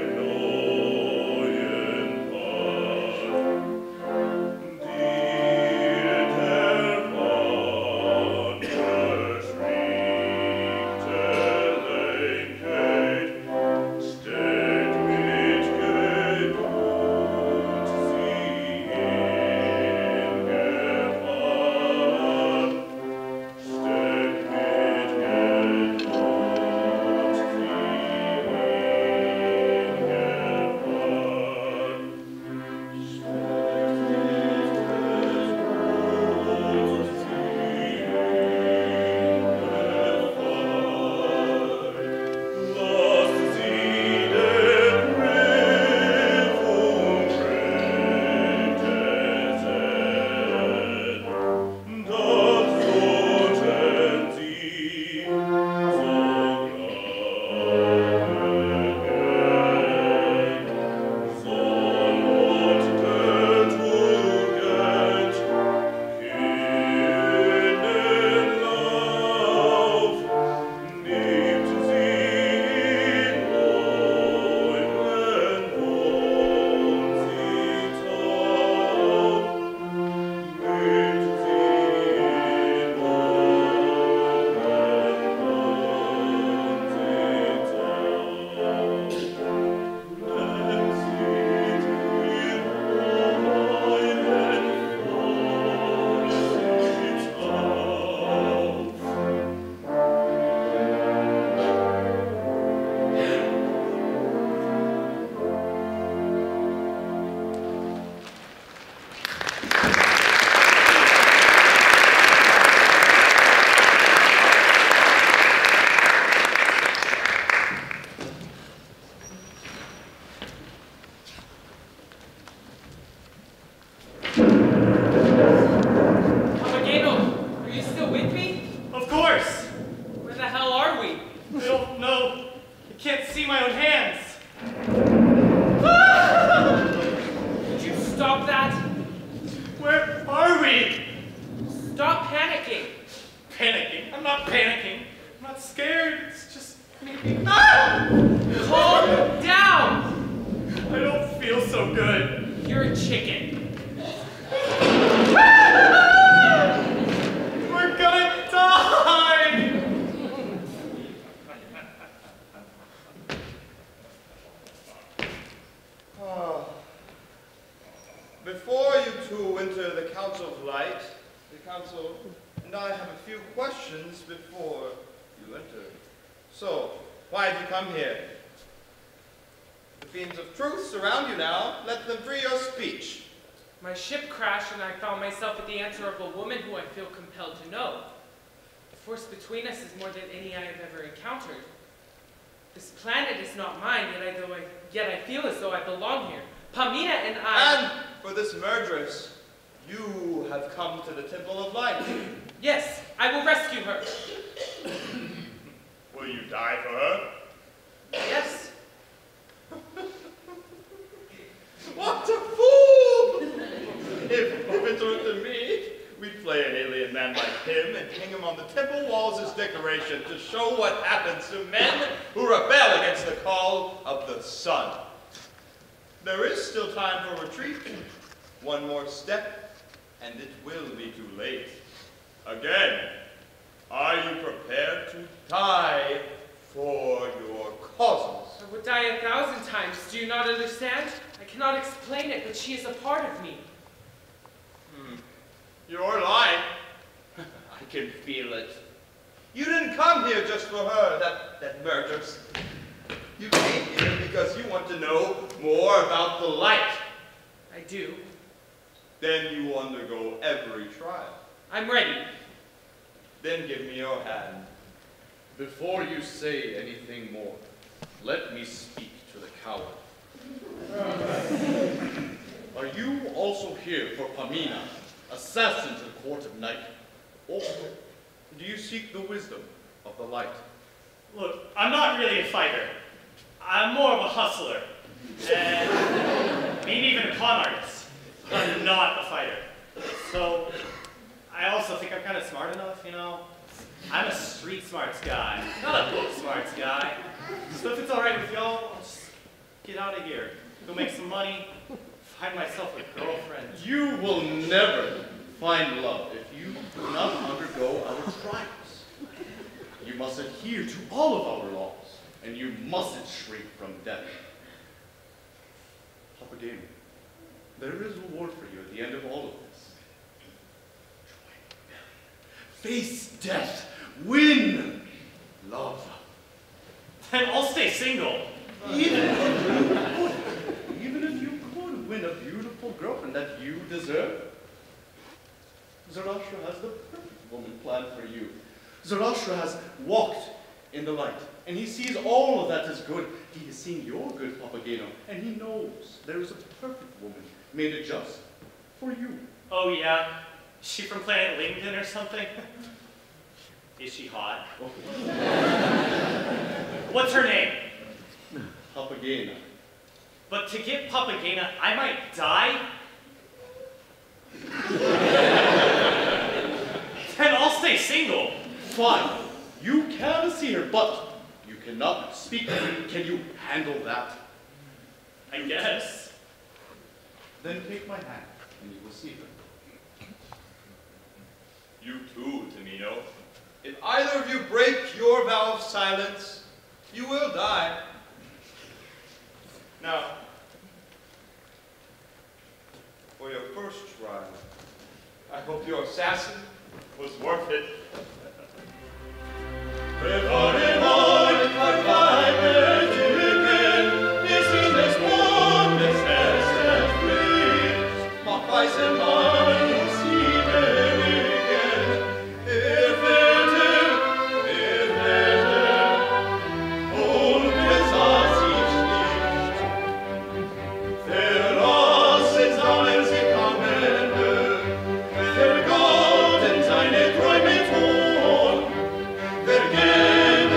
Calm down! I don't feel so good. You're a chicken. We're gonna die! Before you two enter the Council of Light, the Council and I have a few questions before you enter. So, why have you come here? The beams of truth surround you now. Let them free your speech. My ship crashed and I found myself at the answer of a woman who I feel compelled to know. The force between us is more than any I have ever encountered. This planet is not mine, yet I feel as though I belong here. Pamina and I... And for this murderess, you have come to the Temple of Light. Yes, I will rescue her. Will you die for her? Yes. What a fool! If it were to me, we'd play an alien man like him and hang him on the temple walls as decoration to show what happens to men who rebel against the call of the sun. There is still time for retreat. One more step, and it will be too late. Again, are you prepared to die for your causes? I would die 1,000 times. Do you not understand? I cannot explain it, but she is a part of me. You're lying. I can feel it. You didn't come here just for her, that murders. You came here because you want to know more about the light. I do. Then you will undergo every trial. I'm ready. Then give me your hand. Before you say anything more, let me speak to the coward. Are you also here for Pamina, assassin to the court of night? Or do you seek the wisdom of the light? Look, I'm not really a fighter. I'm more of a hustler. And maybe even a con artist. I'm not a fighter. So, I also think I'm kind of smart enough, you know? I'm a street smarts guy, not a book smarts guy. So if it's all right with y'all, I'll just get out of here. Go make some money, find myself a girlfriend. You will never find love if you do not undergo our trials. You must adhere to all of our laws, and you mustn't shrink from death. Papageno, there is reward for you at the end of all of this. Face death, win love. Then I'll stay single. Even if you could win a beautiful girlfriend that you deserve, Sarastro has the perfect woman planned for you. Sarastro has walked in the light, and he sees all of that as good. He has seen your good, Papageno, and he knows there is a perfect woman made just for you. Oh yeah? Is she from planet Wieden or something? Is she hot? What's her name? Papageno. But to get Papageno, I might die? Then I'll stay single. Fine. You can see her, but you cannot speak to her. Can you handle that? I guess. Then take my hand, and you will see her. You too, Tamino. If either of you break your vow of silence, you will die. Now, for your first trial, I hope your assassin was worth it. Vergeben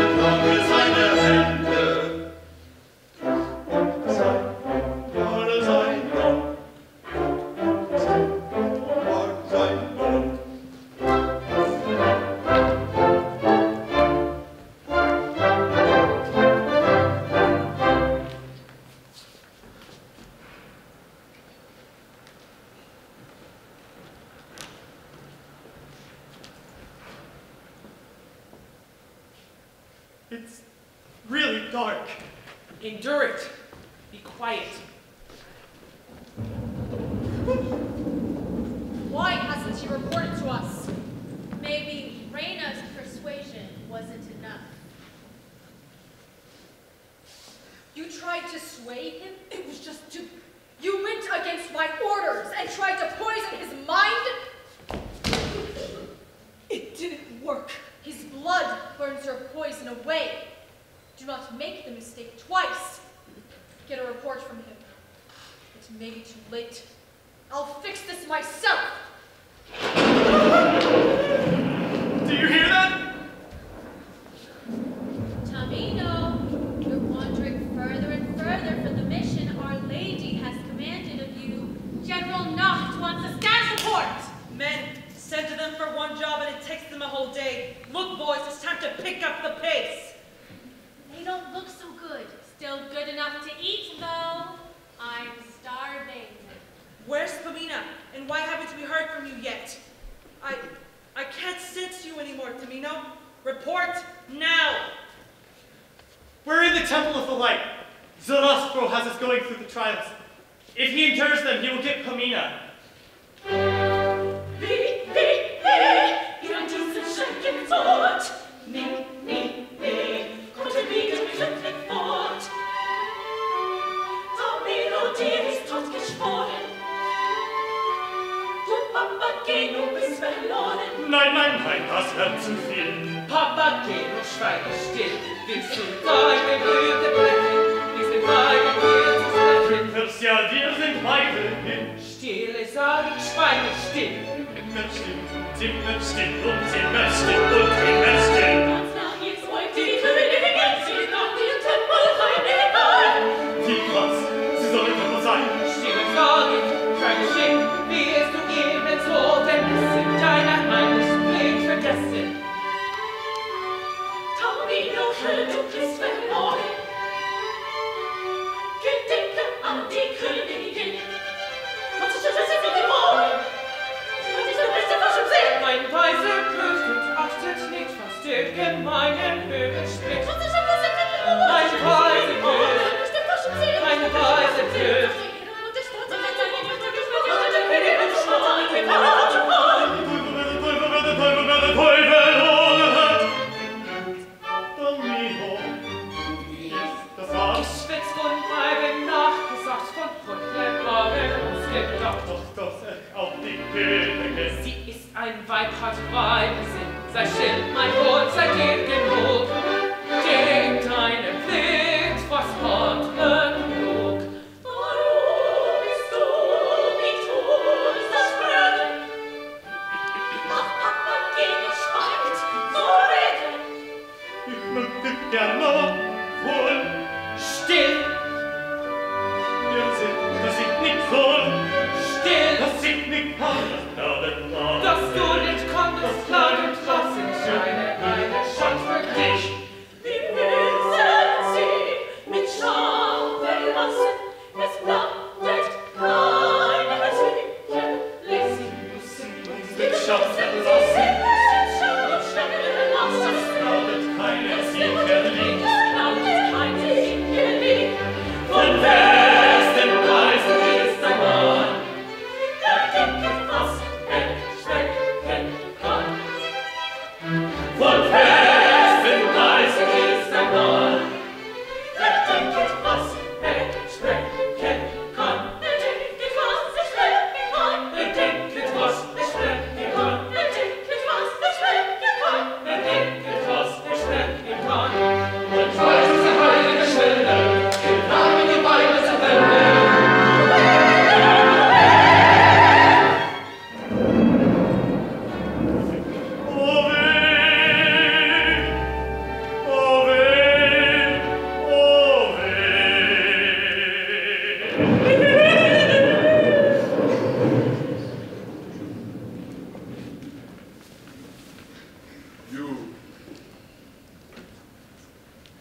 It's really dark. Endure it. Be quiet. Why hasn't he reported to us? Maybe Reina's persuasion wasn't enough. You tried to sway him? It was just too... You went against my orders and tried to poison his mind? It didn't work. His blood burns your poison away. Do not make the mistake twice. Get a report from him. It may be too late. I'll fix this myself. Do you hear that? Tamino, you're wandering further and further from the mission Our Lady has commanded of you. General Nacht wants a status report. Men, send to them for one job and it takes them a whole day. Look, boys, it's time to pick up the pace. They don't look so good. Still good enough to eat, though. I'm starving. Where's Pamina? And why haven't we heard from you yet? I can't sense you anymore, Tamino. Report now. We're in the Temple of the Light. Sarastro has us going through the trials. If he endures them, he will get Pamina. Ihr an diesem Schrecken fort. Nee, kommt der Weg glücklich fort. Tamino, dir ist Tod geschworen. Du Papageno bist verloren. Nein, das wird zu viel. Papageno, schweige still. Willst du deine Würde brechen? Willst du deine Würde sprechen? Hörst ja, wir sind beide hin. Stille, sag ich, schweige still. Immer still und immer still und immer still und immer still. Ganz nach jetzt wollt die Königin, sie nach dem Tempel heimgegangen. Wie was? Sie soll im Tempel sein. Stille, sag ich, schweige still. Wirst du eben so, denn es in deiner Heimesblick vergessen. Tamino, du bist verloren. Gedenke an die Königin. Was ist das für geboren? Was ist der beste Fisch im See? Mein Weiser fürchtet, achtet nicht, was der gemeinen Höhe spricht. Was ist der beste Fisch im See? Mein Weiser fürchtet, Was ist der Fisch im See? mein Weiser fürchtet. Geschwitzt und bleiben nachgesagt von Heuchlerwagen uns gedacht. Doch auch die Königin. Sie ist ein Weib, hat Weibsinn. Sei still, mein Hund, sei dir genug. Denk deinem Wind, was anderen log. Warum bist du nicht uns das Brüder? Ach, Papageno schweigt, so reden. Ich möchte gerne wohl. Still, Das sieht nicht voll. still, Das sieht nicht voll. dass du nicht konntest, klagen, was entscheide eine Schand für dich. Wir müssen sie mit Scham verlassen. Es bleibt keine Seele. Mit Scham verlassen. Mit Scham verlassen. Es lautet keine Siegerlied. Von Westen Weisen ist ein Mann. Von Westen Weisen ist ein Mann. Er denket, was sprechen kann. Er denket, was sprechen kann. Er denket, was sprechen kann. Er denket, was sprechen kann. Er denket, was sprechen kann. Und weiß es der heilige Schilde, den Namen die Beine zu wenden.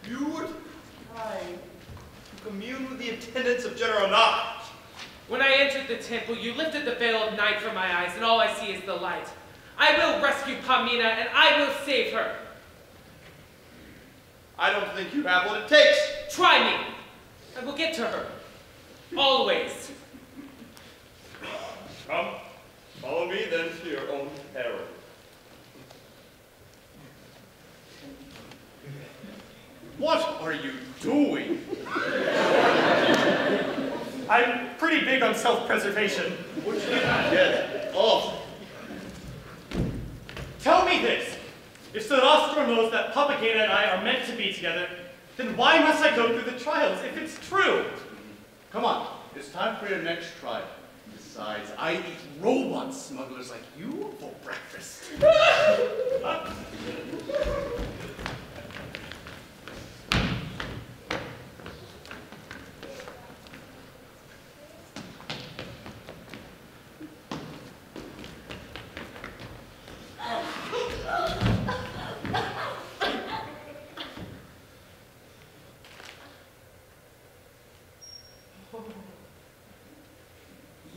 You would try to commune with the attendants of General Nacht. When I entered the temple, you lifted the veil of night from my eyes, and all I see is the light. I will rescue Pamina, and I will save her. I don't think you have what it takes. Try me. I will get to her. Always. Come, follow me then to your own peril. What are you doing? I'm pretty big on self-preservation. Get off. Tell me this. If Sarastro knows that Papageno and I are meant to be together, then why must I go through the trials if it's true? Come on, it's time for your next trial. Besides, I eat robot smugglers like you for breakfast.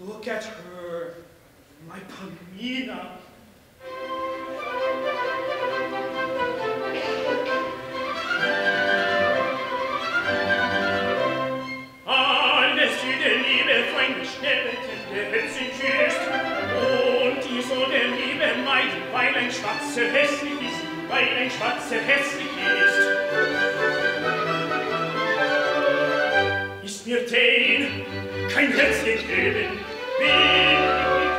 Look at her, my Pamina. Alles für die liebe Freunde stellt, der Herzen küsst. Und die so der liebe Maid, weil ein Schwarzer hässlich ist, weil ein Schwarzer hässlich ist. Ist mir den kein Herz gegeben, bin ich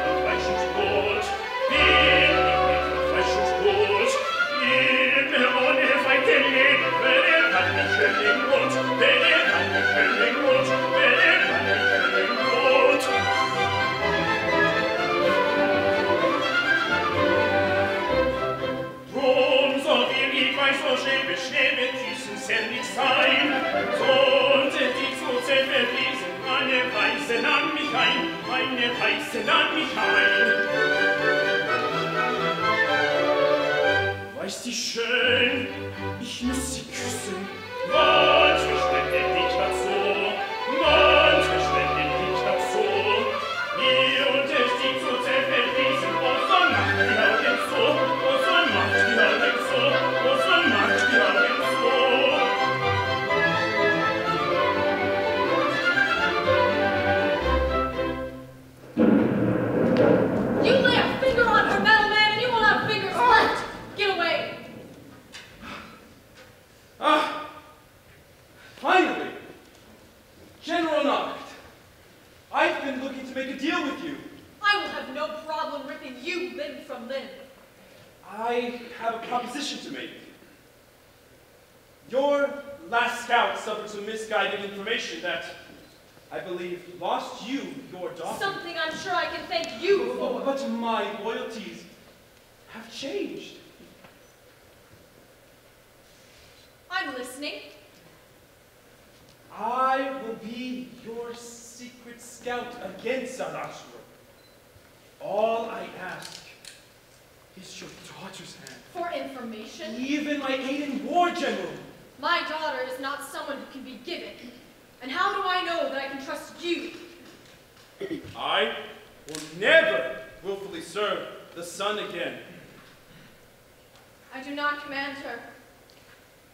von Fleisch und Brot, bin ich von Fleisch und Brot. Immer ohne weite Leben, wer kann mich für den Brot, wer kann mich für den Brot, wer kann mich für den Brot. Drum so will ich weiß, so Schäbe, küssen, zärtlich sein, sollte die Zoze verließen, meine Weißen an mich ein, meine Weißen an mich ein. Weiß sie schön, ich muss sie küssen, man verständigt dich dazu, man verständigt dich dazu. Ihr und es die Zoze verließen, und so macht die Augen zu, und so macht die Augen zu, und so macht die Augen zu. You lay a finger on her, metal man, and you will have fingers left. Get away. Ah! Finally! General Nacht! I've been looking to make a deal with you. I will have no problem ripping you limb from limb. I have a proposition to make. Your last scout suffered some misguided information that, I believe, lost you your daughter. Something I'm sure I can thank you for. But my loyalties have changed. I'm listening. I will be your secret scout against Sarastro. All I ask is your daughter's hand. For information? Even my aid in war, General. My daughter is not someone who can be given. And how do I know that I can trust you? I will never willfully serve the sun again. I do not command her.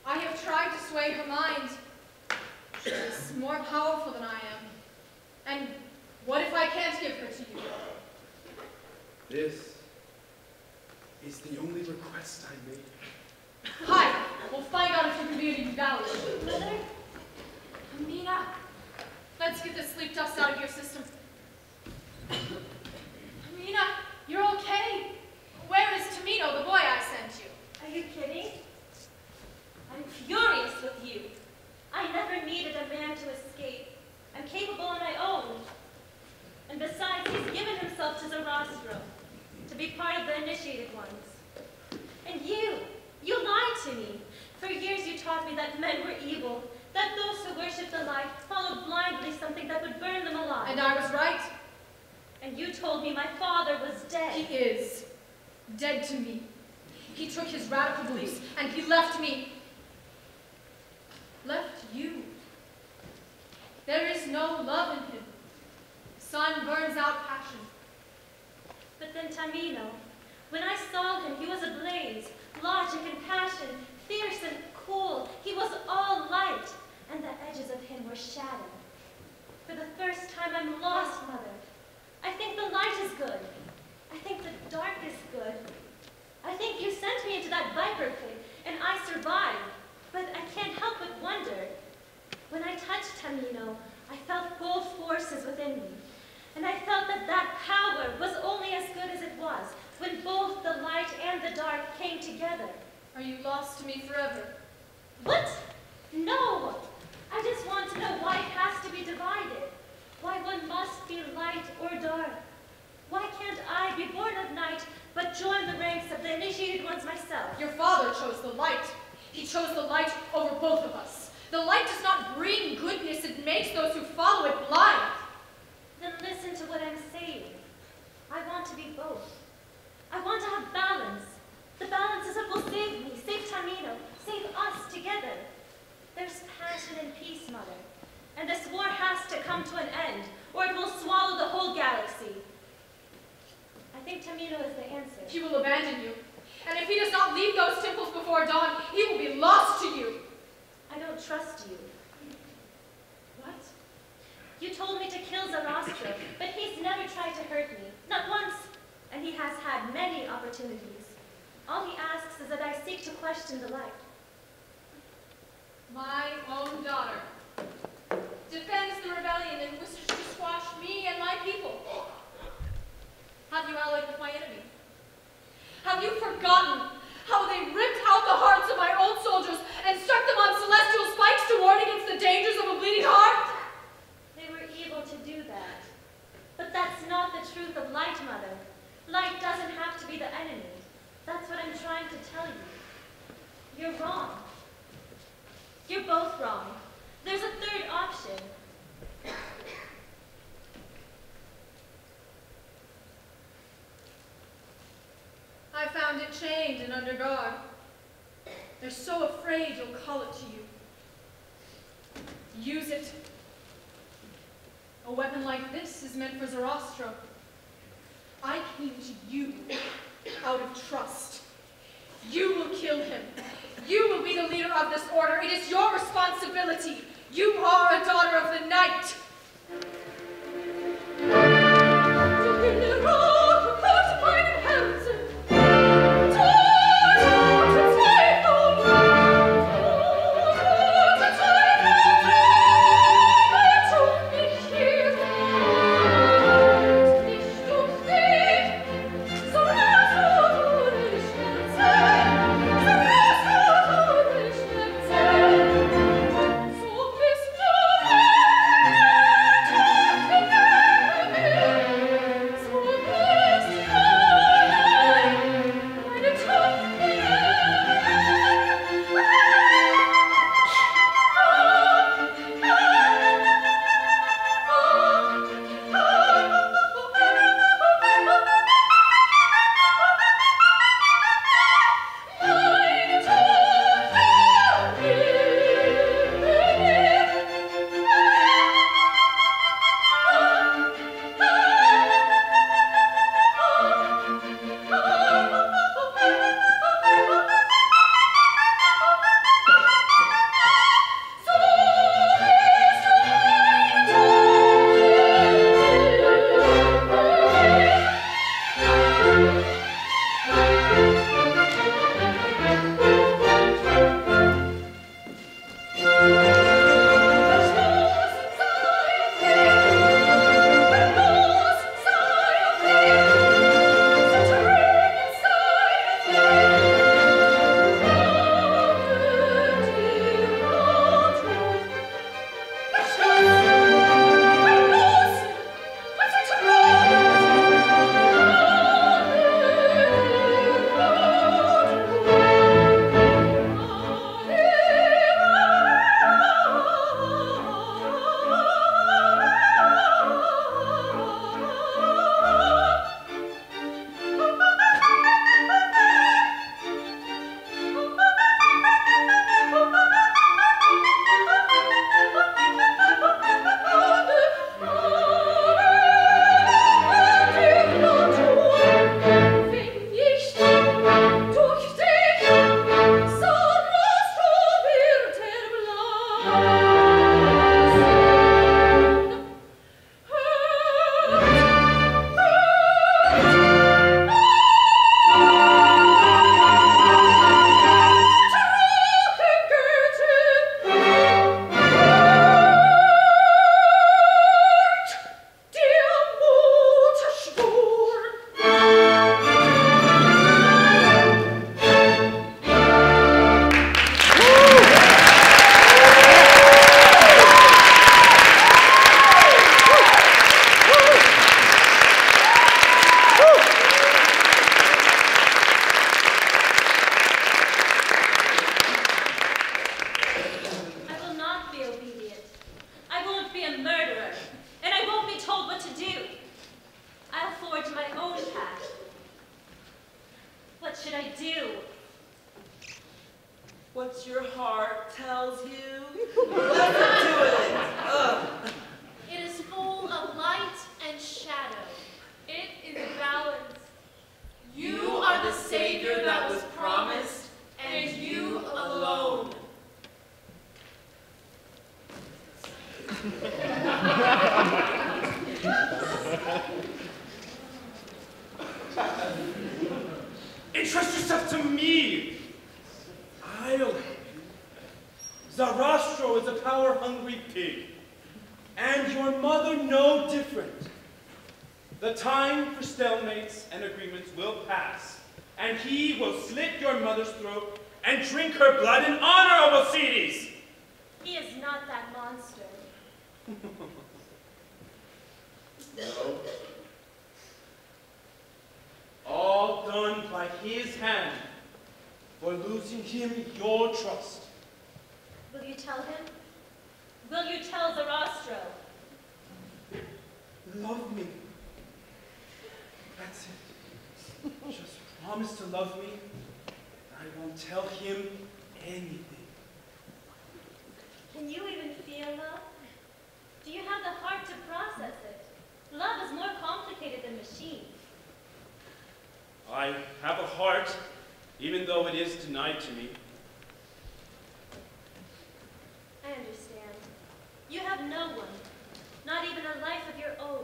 I have tried to sway her mind. She is more powerful than I am. And what if I can't give her to you? This is the only request I make. Hi, we'll find out if you can be any value. Mother? Pamina? Let's get this sleep dust out of your system. Pamina, you're okay. Where is Tamino, the boy I sent you? Are you kidding? I'm furious with you. I never needed a man to escape. I'm capable on my own. And besides, he's given himself to Sarastro, to be part of the initiated ones. And you lied to me. For years you taught me that men were evil, that those who worshipped the light followed blindly something that would burn them alive. And I was right. And you told me my father was dead. He is dead to me. He took his radical beliefs and he left me. Left you. There is no love in him. The sun burns out passion. But then Tamino, when I saw him, he was ablaze, logic and passion, fierce and cool. He was all light, and the edges of him were shadow. For the first time, I'm lost, Mother. I think the light is good. I think the dark is good. I think you sent me into that viper pit, and I survived. But I can't help but wonder. When I touched Tamino, I felt both forces within me. And I felt that that power was only as good as it was when both the light and the dark came together. Are you lost to me forever? What? No! I just want to know why it has to be divided. Why one must be light or dark. Why can't I be born of night, but join the ranks of the initiated ones myself? Your father chose the light. He chose the light over both of us. The light does not bring goodness, it makes those who follow it blind. Then listen to what I'm saying. I want to be both. I want to have balance. The balance is what will save me, save Tamino, save us together. There's passion and peace, Mother. And this war has to come to an end, or it will swallow the whole galaxy. I think Tamino is the answer. He will abandon you. And if he does not leave those temples before dawn, he will be lost to you. I don't trust you. What? You told me to kill Sarastro, but he's never tried to hurt me. Not once. And he has had many opportunities. All he asks is that I seek to question the light. My own daughter defends the rebellion and wishes to squash me and my people. Have you allied with my enemy? Have you forgotten how they ripped out the hearts of my own soldiers and stuck them on celestial spikes to warn against the dangers of a bleeding heart? They were able to do that. But that's not the truth of light, Mother. Light doesn't have to be the enemy. That's what I'm trying to tell you. You're wrong. You're both wrong. There's a third option. I found it chained and under guard. They're so afraid you'll call it to you. Use it. A weapon like this is meant for Sarastro. I came to you out of trust. You will kill him. You will be the leader of this order. It is your responsibility. You are a daughter of the night. So what your heart tells you. Listen to it. It is full of light and shadow. It is balanced. You are the Savior that was promised, and you alone. Entrust yourself to me. I'll help you. Sarastro is a power-hungry pig, and your mother no different. The time for stalemates and agreements will pass, and he will slit your mother's throat and drink her blood in honor of Osiris. He is not that monster. No. All done by his hand. For losing him your trust. Will you tell him? Will you tell Sarastro? Love me. That's it. Just promise to love me. I won't tell him anything. Can you even feel love? Do you have the heart to process it? Love is more complicated than machines. I have a heart, even though it is denied to me. I understand. You have no one, not even a life of your own.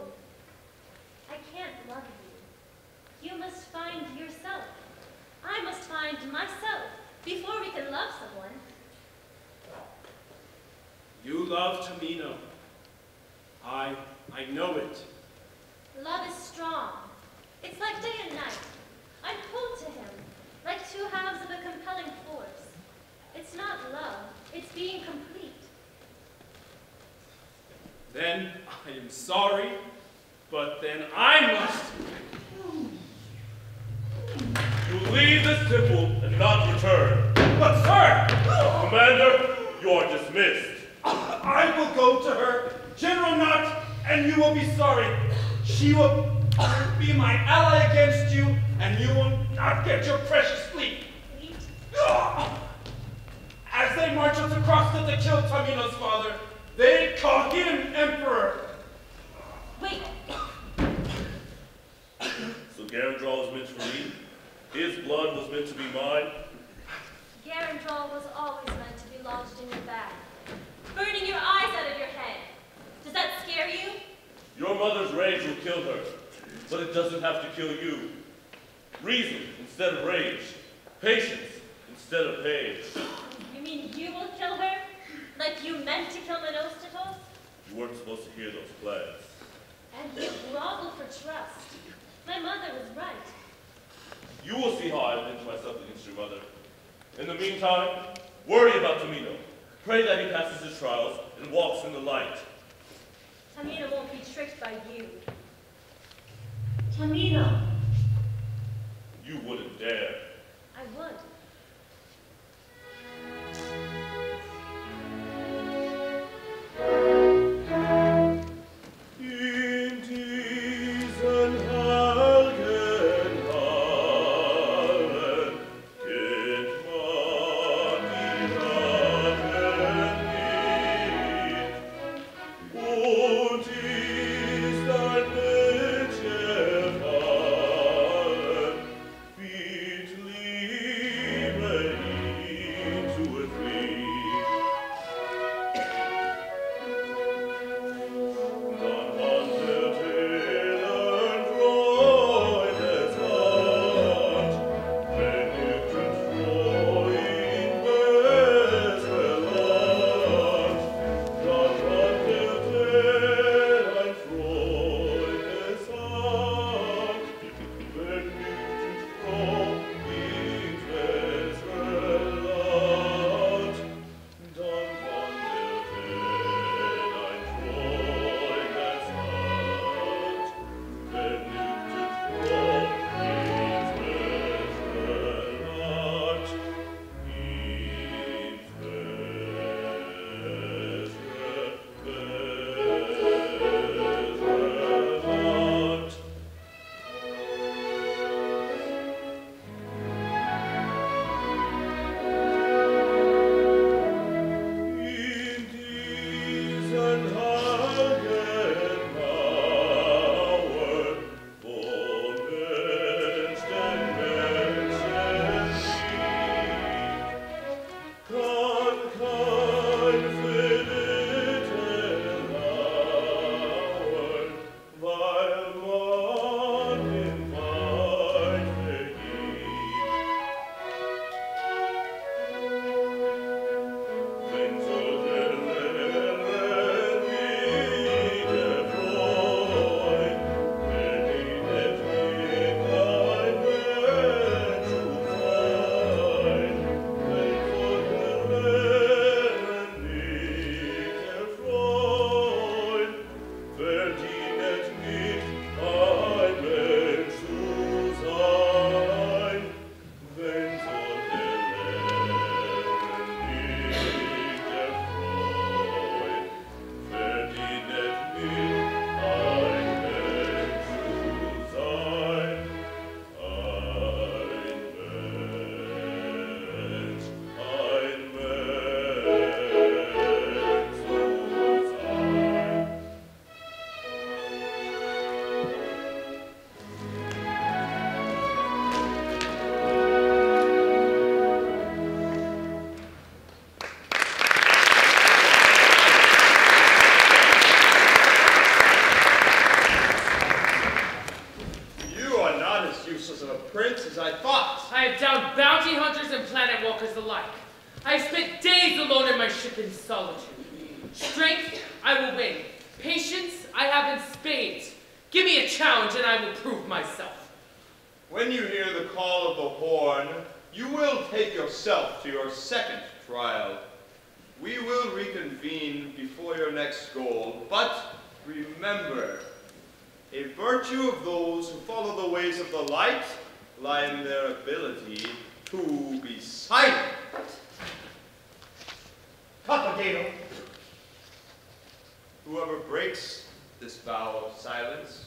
I can't love you. You must find yourself. I must find myself before we can love someone. You love Tamino. I know it. Love is strong. It's like day and night. I'm pulled to him, like two halves of a compelling force. It's not love, it's being complete. Then I am sorry, but then I must. You leave this temple and not return. But sir! Commander, you're dismissed. I will go to her, General Knott, and you will be sorry. She will be my ally against you, and you will not get your precious fleet. As they march us across to kill Tamino's father, they call him Emperor. Wait. So Garandral was meant for me? His blood was meant to be mine? Garandral was always meant to be lodged in your bag, burning your eyes out of your head. Does that scare you? Your mother's rage will kill her, but it doesn't have to kill you. Reason instead of rage. Patience instead of pain. You mean you will kill her? Like you meant to kill Menostatos? You weren't supposed to hear those plans. And you grovel for trust. My mother was right. You will see how I avenge myself against your mother. In the meantime, worry about Tamino. Pray that he passes his trials and walks in the light. Tamino won't be tricked by you. Tamino. You wouldn't dare. I would. In diesen Helgenhallen kennt man die Rachen nicht, und ist ein Mädchen Papageno, whoever breaks this vow of silence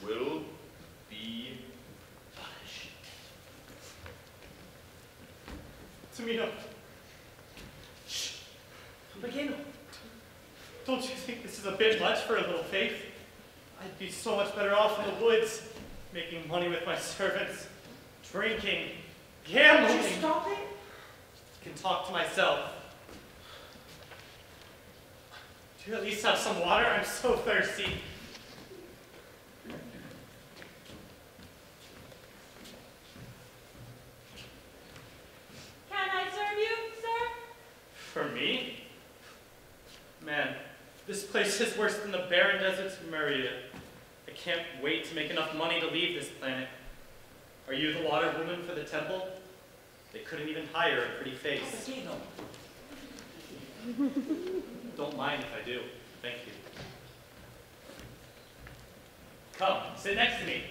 will be punished. Tamino. Shh. Papageno. Don't you think this is a bit much for a little faith? I'd be so much better off in the woods, making money with my servants, drinking, gambling. Would you stop it? I can talk to myself. Do you at least have some water? I'm so thirsty. Can I serve you, sir? For me? Man, this place is worse than the barren deserts of Merida. I can't wait to make enough money to leave this planet. Are you the water woman for the temple? They couldn't even hire a pretty face. Don't mind if I do. Thank you. Come, sit next to me.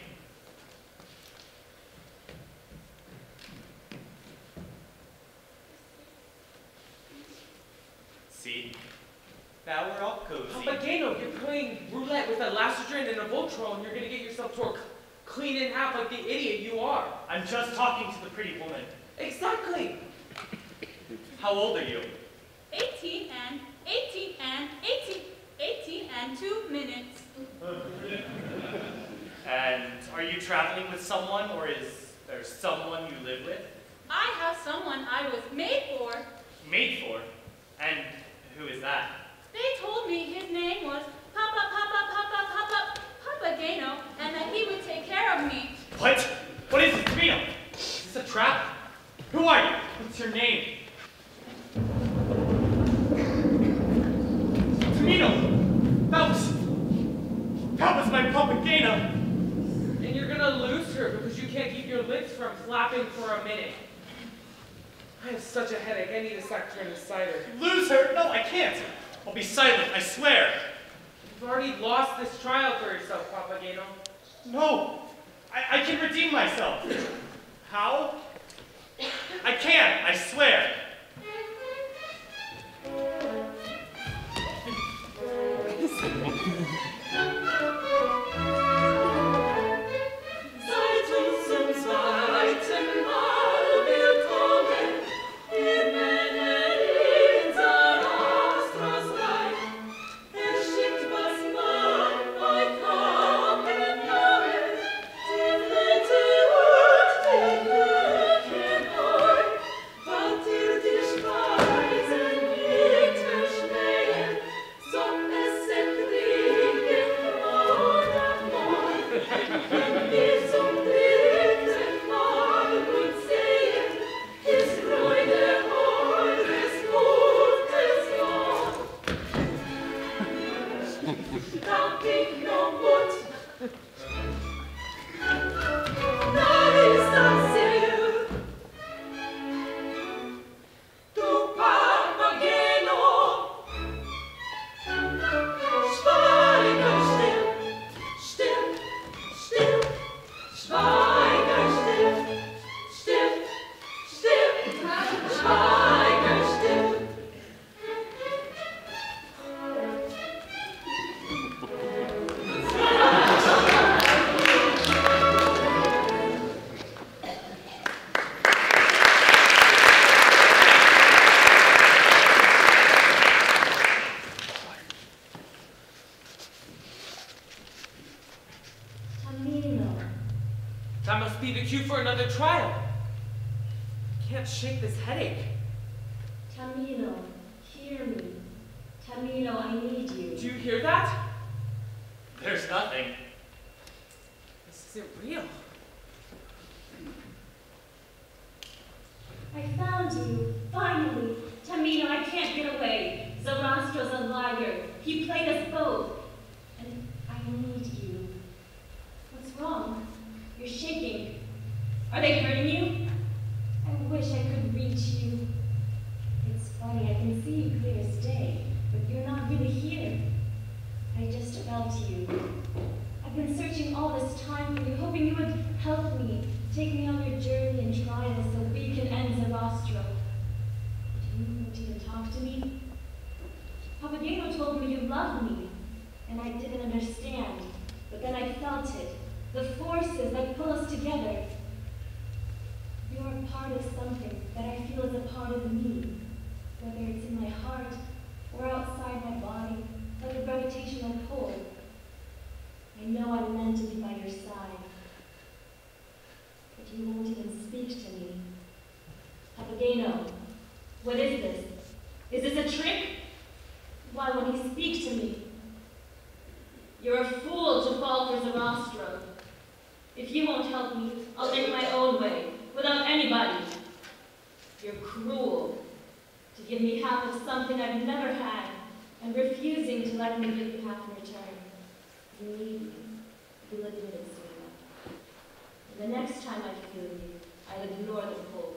See? Now we're all cozy. Papageno, you're playing roulette with a Lassitron and a Voltron, and you're gonna get yourself torqued clean in half like the idiot you are. I'm just talking to the pretty woman. Exactly. How old are you? 18 and 2 minutes. And are you traveling with someone, or is there someone you live with? I have someone I was made for. Made for? And who is that? They told me his name was Papageno, and that he would take care of me. What? What is this, Tamino? Is this a trap? Who are you? What's your name? Tamino! That was my Papageno! And you're gonna lose her because you can't keep your lips from flapping for a minute. I have such a headache, I need a Saccharine and cider. Lose her? No, I can't. I'll be silent, I swear. You've already lost this trial for yourself, Papageno. No, I can redeem myself. How? I can, I swear. That must be the cue for another trial. I can't shake this headache. Tamino, hear me. Tamino, I need you. Do you hear that? There's nothing. This isn't real. I found you, finally. Tamino, I can't get away. Sarastro's a liar. He played us both. And I need you. What's wrong? You're shaking. Are they hurting you? I wish I could reach you. It's funny, I can see you clear as day, but you're not really here. I just felt you. I've been searching all this time for you, hoping you would help me, take me on your journey and trials so we can end Sarastro. But you won't even talk to me. Papageno told me you loved me, and I didn't understand, but then I felt it. The forces that pull us together. You're a part of something that I feel is a part of me, whether it's in my heart or outside my body, like a gravitational pull. I know I'm meant to be by your side, but you won't even speak to me. Papageno, what is this? Is this a trick? Why won't he speak to me? You're a fool to fall for Sarastro. If you won't help me, I'll make my own way, without anybody. You're cruel, to give me half of something I've never had, and refusing to let me give you half in return. You need me. You'll admit it soon enough. And the next time I feel you, I'll ignore the pull.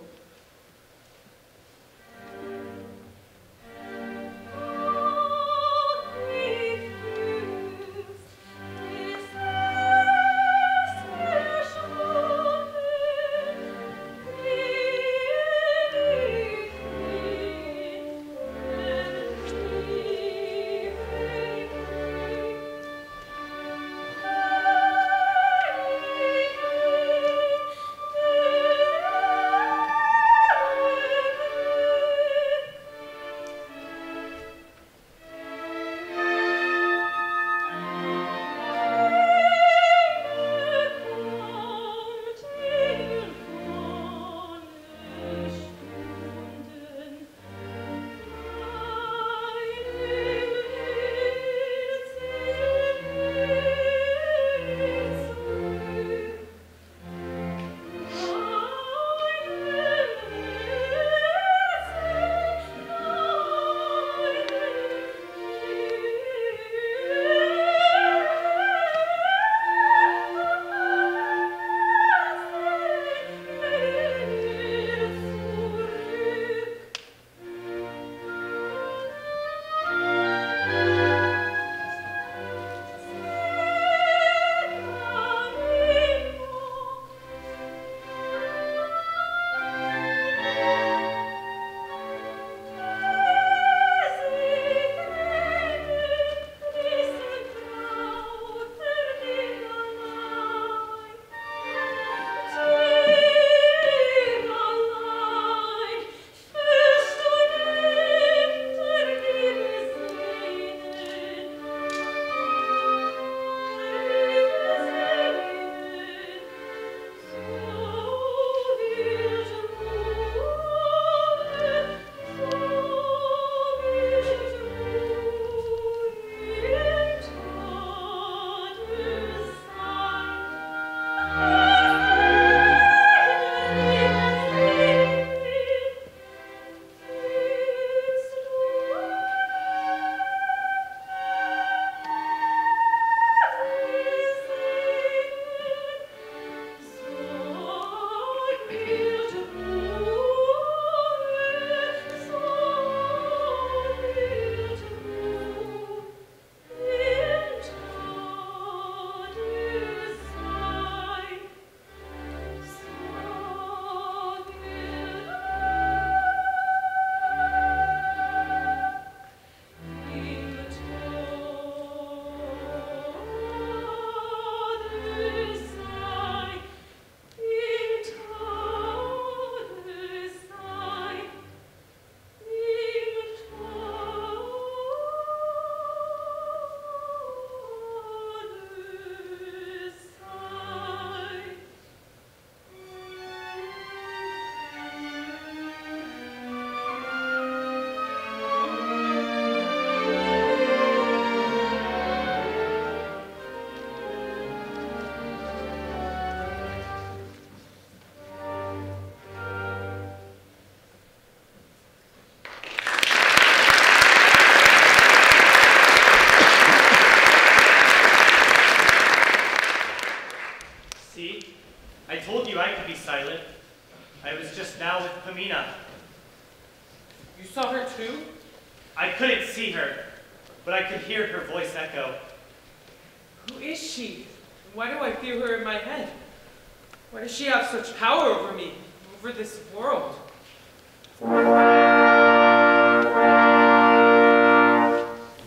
I told you I could be silent. I was just now with Pamina. You saw her too? I couldn't see her, but I could hear her voice echo. Who is she? Why do I feel her in my head? Why does she have such power over me, over this world?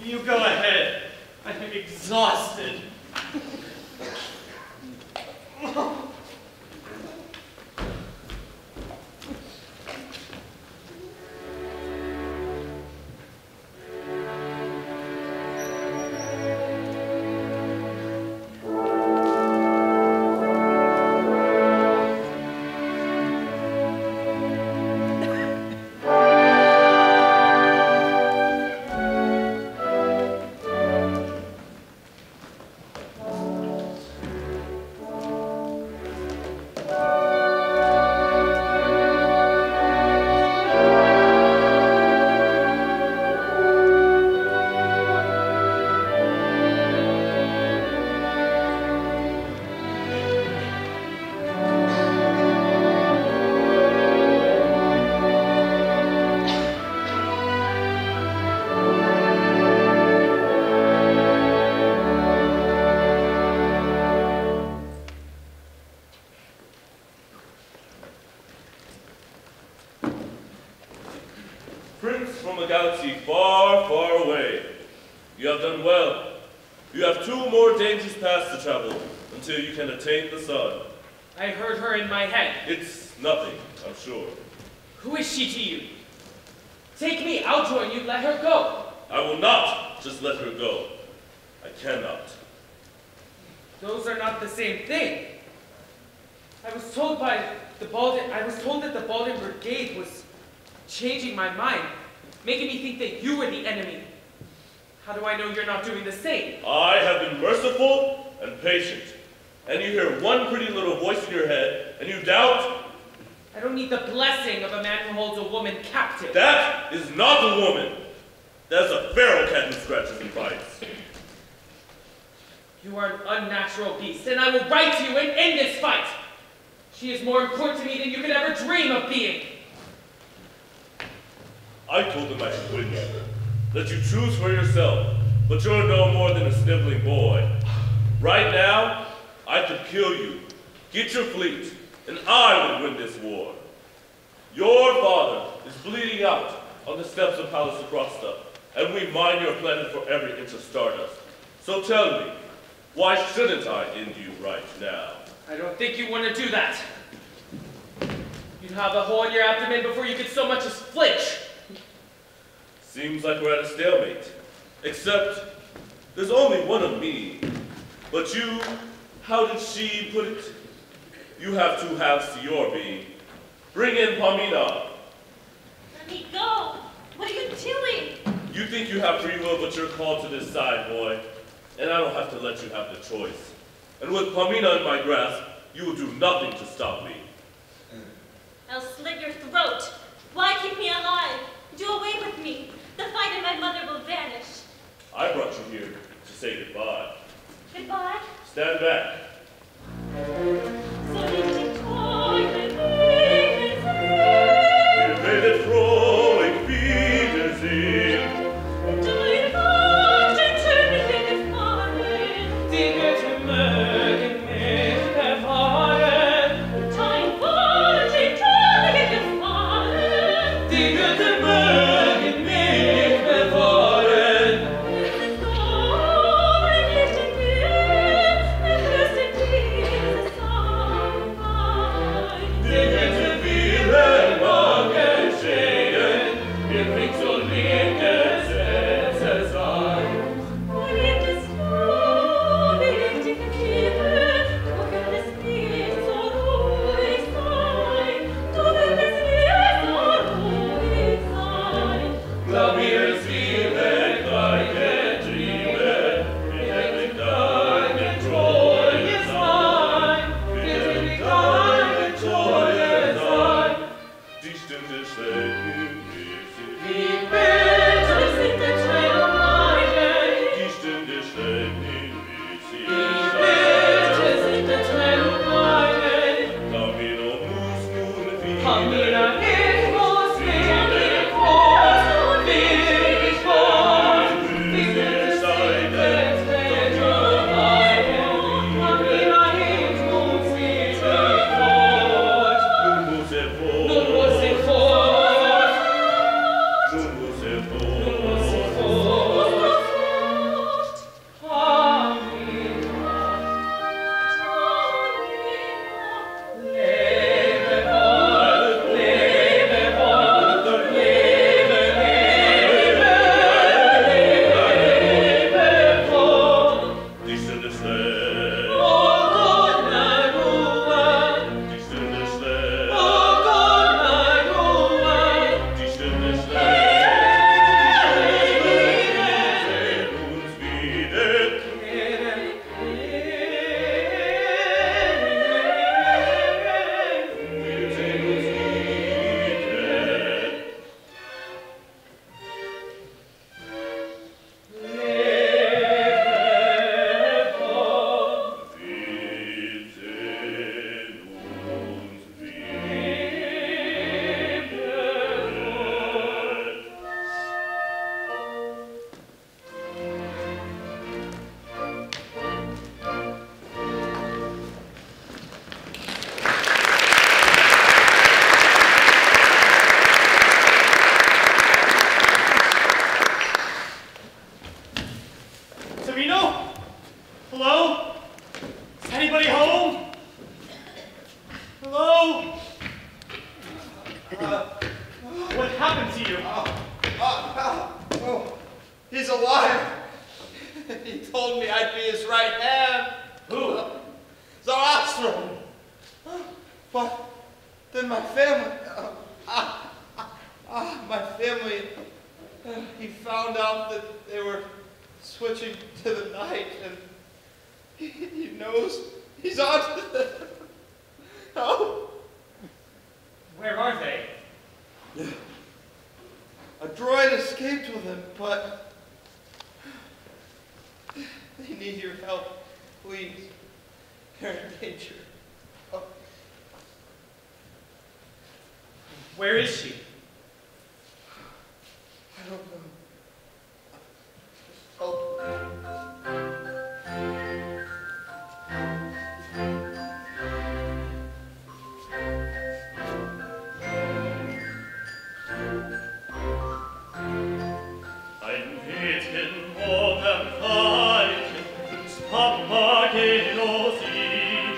You go ahead. I'm exhausted. Prince from a galaxy far, far away. You have done well. You have 2 more dangerous paths to travel until you can attain the sun. I heard her in my head. It's nothing, I'm sure. Who is she to you? Take me, I'll join you, let her go. I will not just let her go. I cannot. Those are not the same thing. I was told that the Baldan Brigade was changing my mind, making me think that you were the enemy. How do I know you're not doing the same? I have been merciful and patient. And you hear one pretty little voice in your head, and you doubt? I don't need the blessing of a man who holds a woman captive. That is not a woman. That's a feral cat who scratches and bites. You are an unnatural beast, and I will write to you and end this fight. She is more important to me than you could ever dream of being. I told them I should win you. Let you choose for yourself, but you're no more than a sniveling boy. Right now, I could kill you, get your fleet, and I would win this war. Your father is bleeding out on the steps of Palace Sarastro, and we mine your planet for every inch of stardust. So tell me, why shouldn't I end you right now? I don't think you want to do that. You'd have a hole in your abdomen before you could so much as flinch. Seems like we're at a stalemate. Except, there's only one of me. But you, how did she put it? You have 2 halves to your being. Bring in Pamina. Let me go. What are you doing? You think you have free will, but you're called to this side, boy. And I don't have to let you have the choice. And with Pamina in my grasp, you will do nothing to stop me. I'll slit your throat. Why keep me alive? Do away with me. The fight and my mother will vanish. I brought you here to say goodbye. Goodbye. Stand back. Wir werdet frohlich wiedersehen. Dein Wort enthüllt mir Gefallen. Die Götter mögen mich bewahren. Dein Wort enthüllt mir Gefallen. Die Götter mögen mich bewahren. Es ist so ein Licht in dir, erlöst in dieses Song. alive. He told me I'd be his right hand. Who? Sarastro. But then my family, my family, he found out that they were switching to the night, and he knows he's on to them. Oh. Where are they? A droid escaped with him, but they need your help, please. They're in danger. Oh. Where is she? I don't know. Oh. Papageno sie,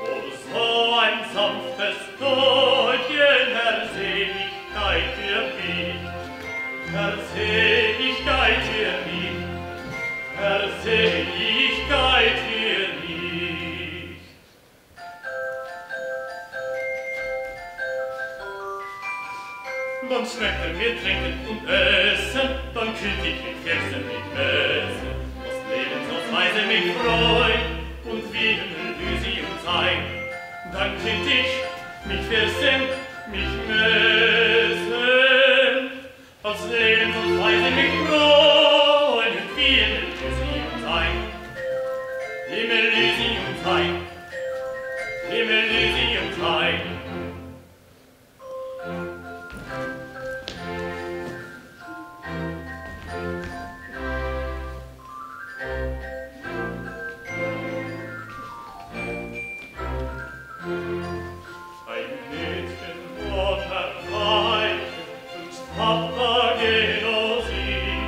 o so ein sanftes Deutchen, Seligkeit für mich, Seligkeit für mich, Seligkeit für mich. Dann schmeckte mir trinken und essen, dann kühlt ich mit Versen mit Messen. Lebensausweise mich freu und wie im Elysium sein. Dann könnt ich mich versen, mich messen. Als Lebensausweise mich freu und wie im Elysium sein. Im Elysium sein. Im Elysium sein. Papageno sie,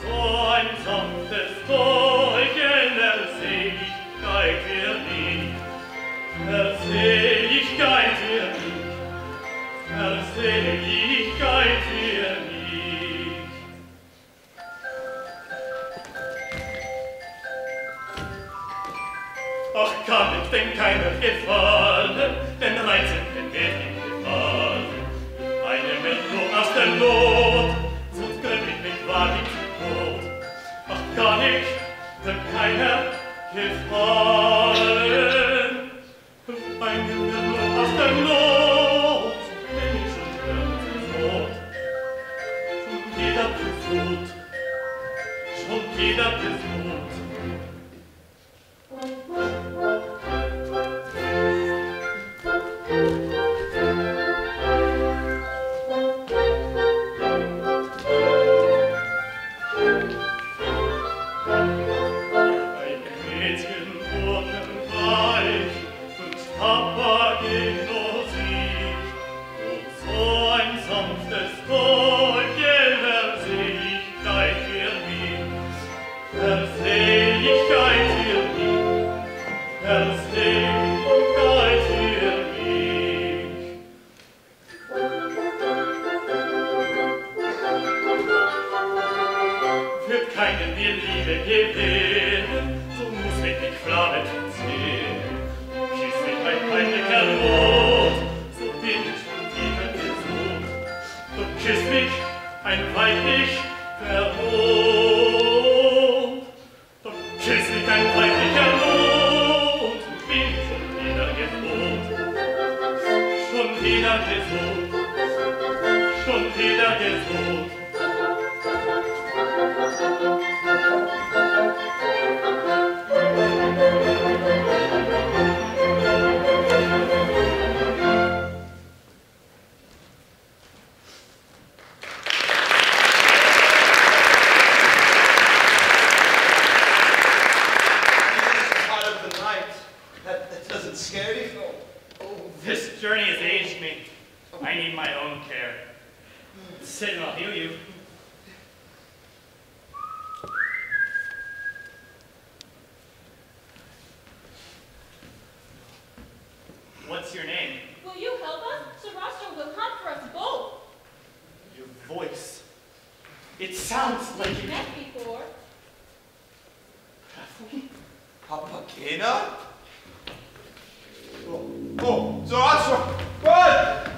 so ein sanftes Täuschen der Seligkeit für mich, der Seligkeit für mich, der Seligkeit für mich. Ach, kann ich denn keiner gefallen, den reizenden Mädchen gefallen? Eine Melodie aus der Not, sonst gönn ich mich wahr nicht zu Tod. Ach, kann ich denn keiner gefallen? Eine Melodie aus der Not, bin ich schon tot. Schon wieder tot, schon wieder tot. Papageno sie, und so ein sanftes Täuschen der Seligkeit für mich, der Seligkeit für mich, der Seligkeit für mich. Wird keine mir Liebe gewähren, so muss mich nicht Flamme sehen. Ein peinlicher Not, so bin ich von dir gesund. Du küsst mich, ein weiblich Vermut. Du küsst mich, ein weiblicher Not, und bin ich schon wieder gesund. Schon wieder gesund, schon wieder gesund. This journey has aged me. I need my own care. Sit and I'll heal you. What's your name? Will you help us? Sarastro will hunt for us both. Your voice. It sounds like We've met before. Papageno? Oh, Sarastro! Run!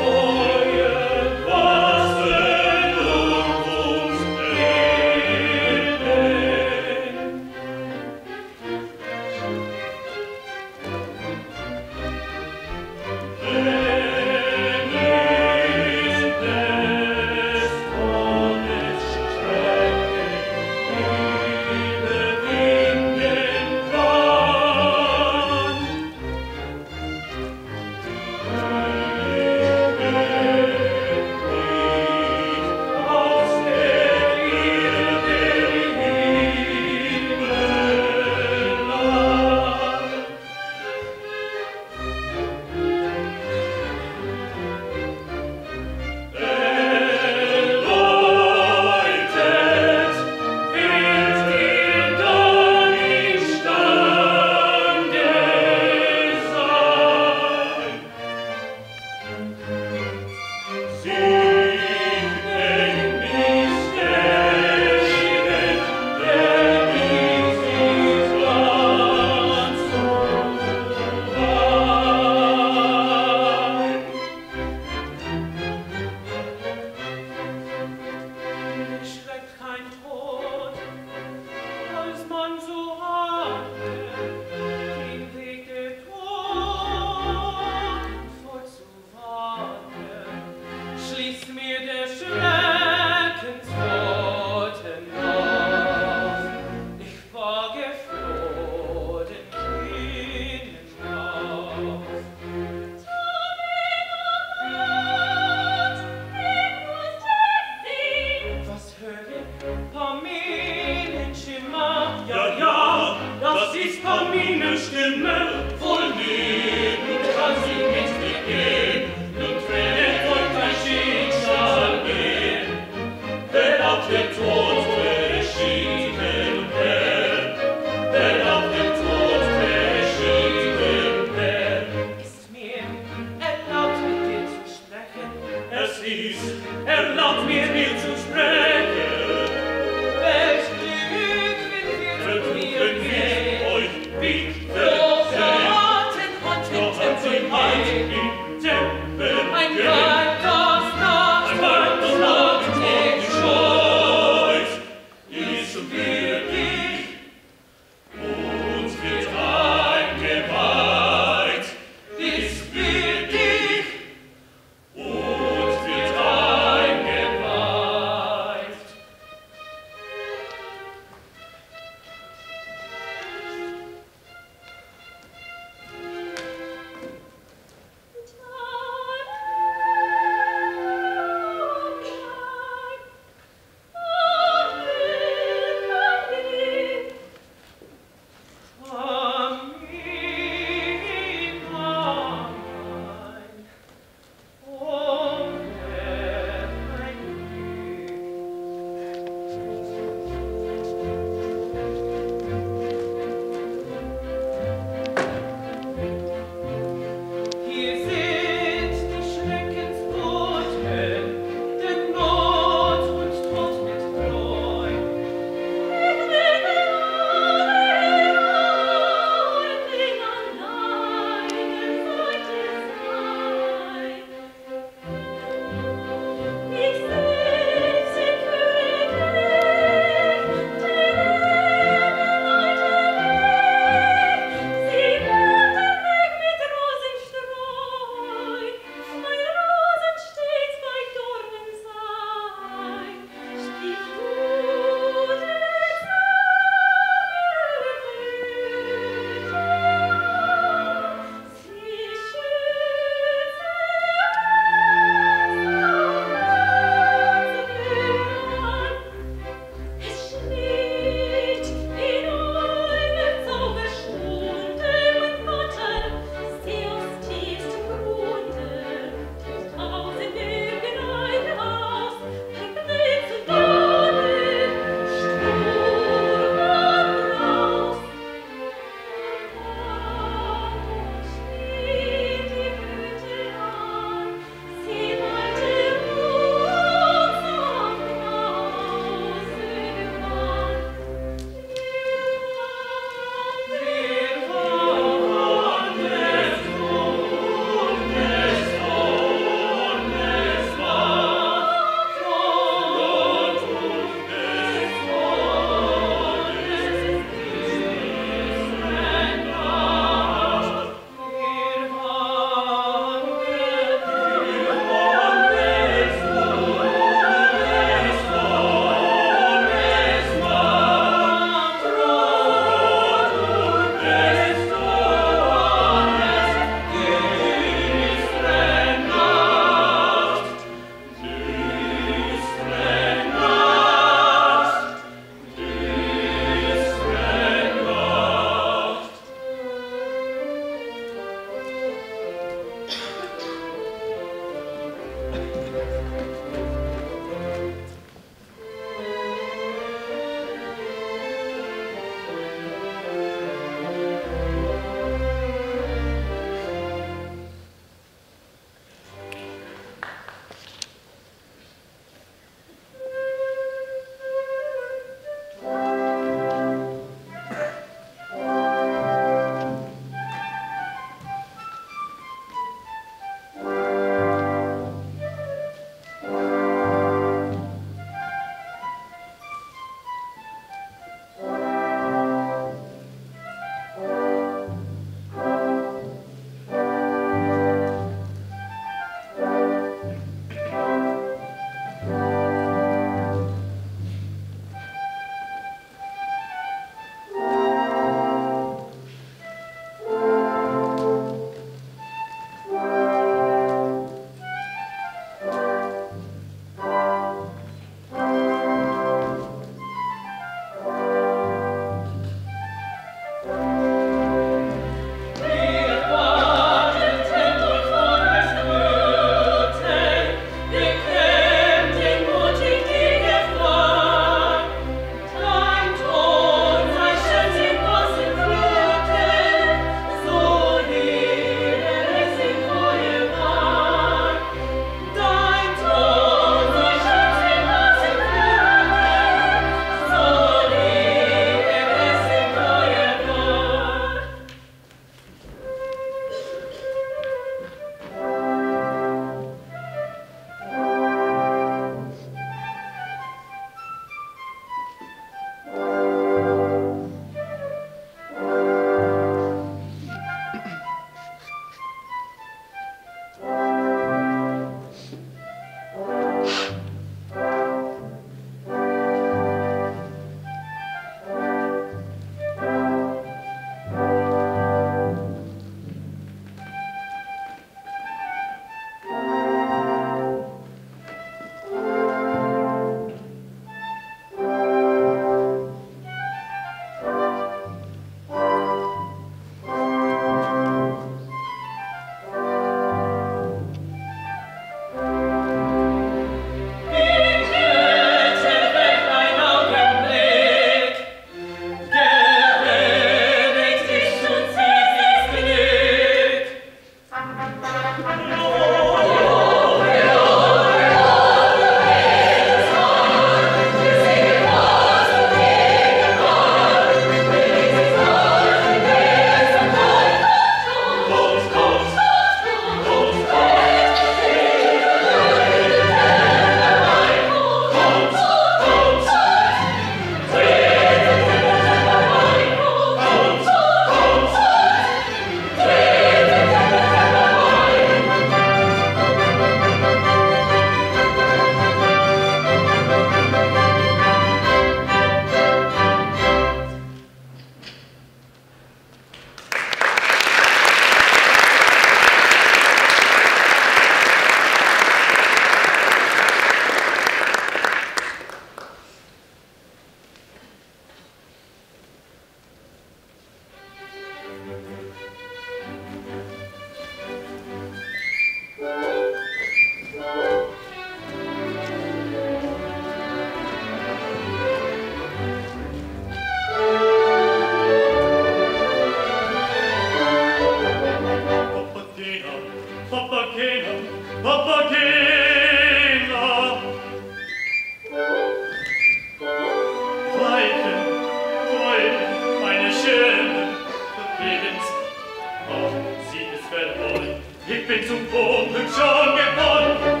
bin zum Unglück schon gebunden.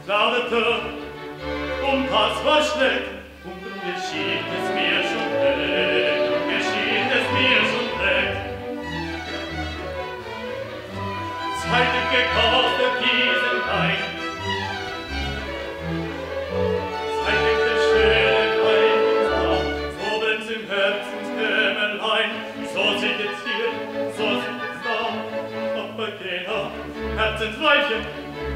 Lautete, unpassbar schnell, und nun geschieht es mir schon recht, Zeitig gekostet diesen Wein, zeitig der schöne Wein ins Bauch, so brennt's im Herzenskämmerlein, so sieht es hier, so sieht es da, Papageno, Herzensweibchen,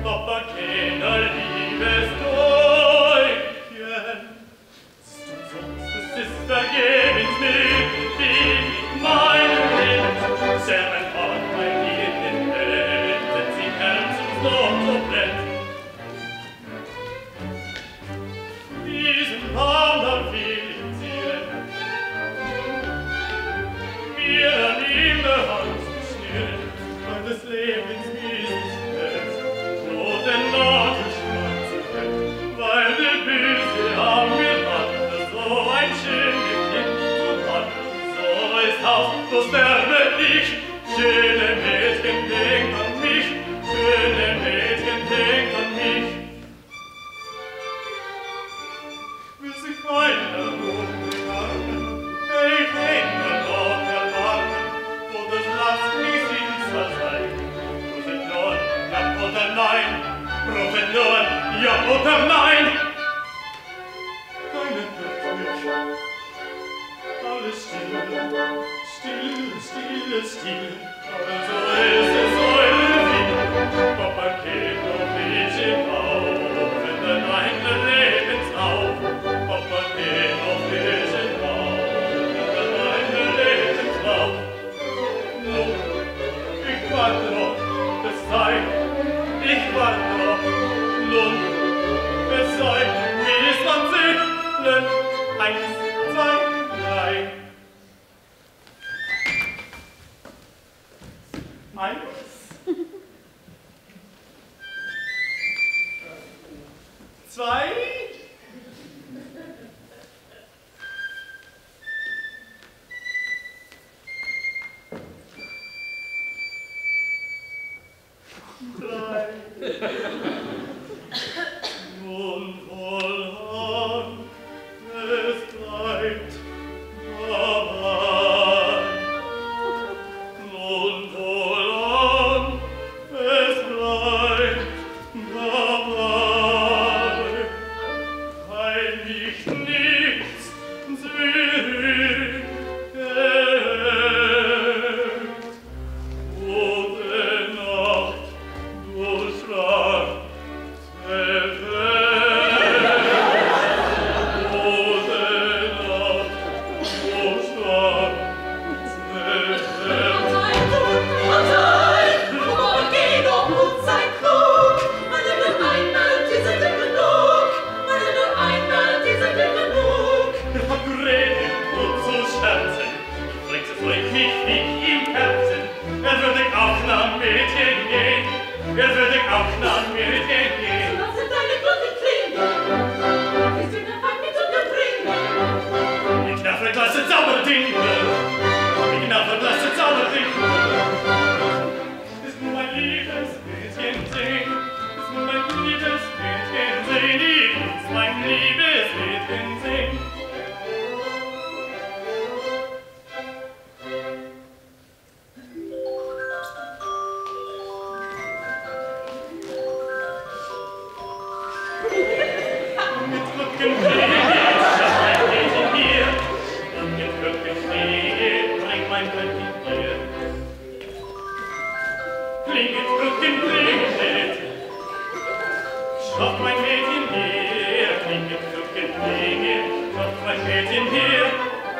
Papageno, liebes Täubchen. Es ist vergebens mit meinem Leben, sehr mein Ort, mein Lied in Welt, sie Herzensnot so brennt. Diesen Hammer will ich ziehen, mir an ihm der Hand zu schnüren, meines Lebens Miesigkeit, Tod der Nadelschmerzen, weil der Böse an mir hat, so ein schönes Kind zu haben, so ist Haus, so sterbe ich, schöne Mädchen, denk an mich, schöne Mädchen, denk an mich. Will sich meiner umgegangen, ich hänge noch erwarten, wo das Lass mich sicher sein. Prophet nun, ja oder nein, Prophet nun, ja oder nein. Keiner hört mich, alles still, still, still, still, also ist es eure Wien, Papageno, Mädchen auf, in den eigenen Lebenslauf, Papageno, Mädchen auf, in den eigenen Lebenslauf. Nun, ich warte noch, es sei, ich warte noch, nun, es sei, wie es man sieht, 1, 2, 3. 1. 2. 3. Nun wohlan, es bleibt dabei. Nun wohlan, es bleibt dabei. Weil mich nichts zurückhält. Gute Nacht, du schwarze Welt. Gute Nacht, du schwarze Welt. Papageno und sei klug, meine nur einmal, die sind dir genug, meine nur einmal, die sind dir genug. Ihr habt geredet und zu scherzen, ich flex es euch nicht wie im Herzen. Würde auch nach Mädchen gehen, würde auch nach Mädchen gehen. Was sind deine Glocken klingen? Die sind der Feind mit unterbringen. Ich knaffe klasse Zauberdinge, ich knaffe klasse Zauberdinge. Ist nur mein liebes Mädchen sing, ist nur mein liebes Mädchen sing, ist mein liebes Mädchen sing. Mit Rücken fliege, schaff mein Mädchen hier. Mit Rücken fliege, bring mein Mädchen hier. Fliege, Rücken fliege, schaff mein Mädchen hier. Fliege, Rücken fliege, schaff mein Mädchen hier.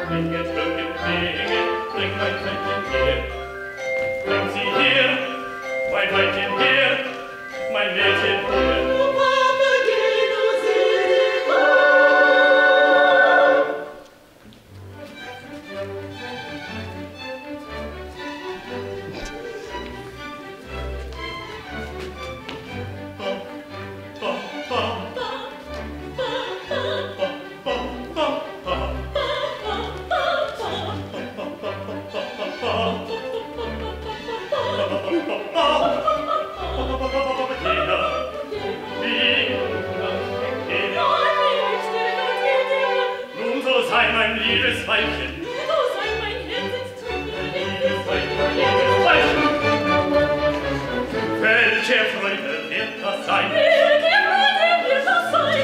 Fliege, Rücken fliege, bring mein Mädchen hier. Bring sie hier, mein Mädchen hier, mein Mädchen hier. Papageno, sing auf. liebes Weibchen. Wo sei mein Herz jetzt zu mir? Liebes Weibchen. Welche Freude wird das sein? Welche Freude wird das sein?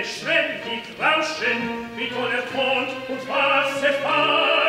Schwellig rauschen, wie toller Ton und was erfahren.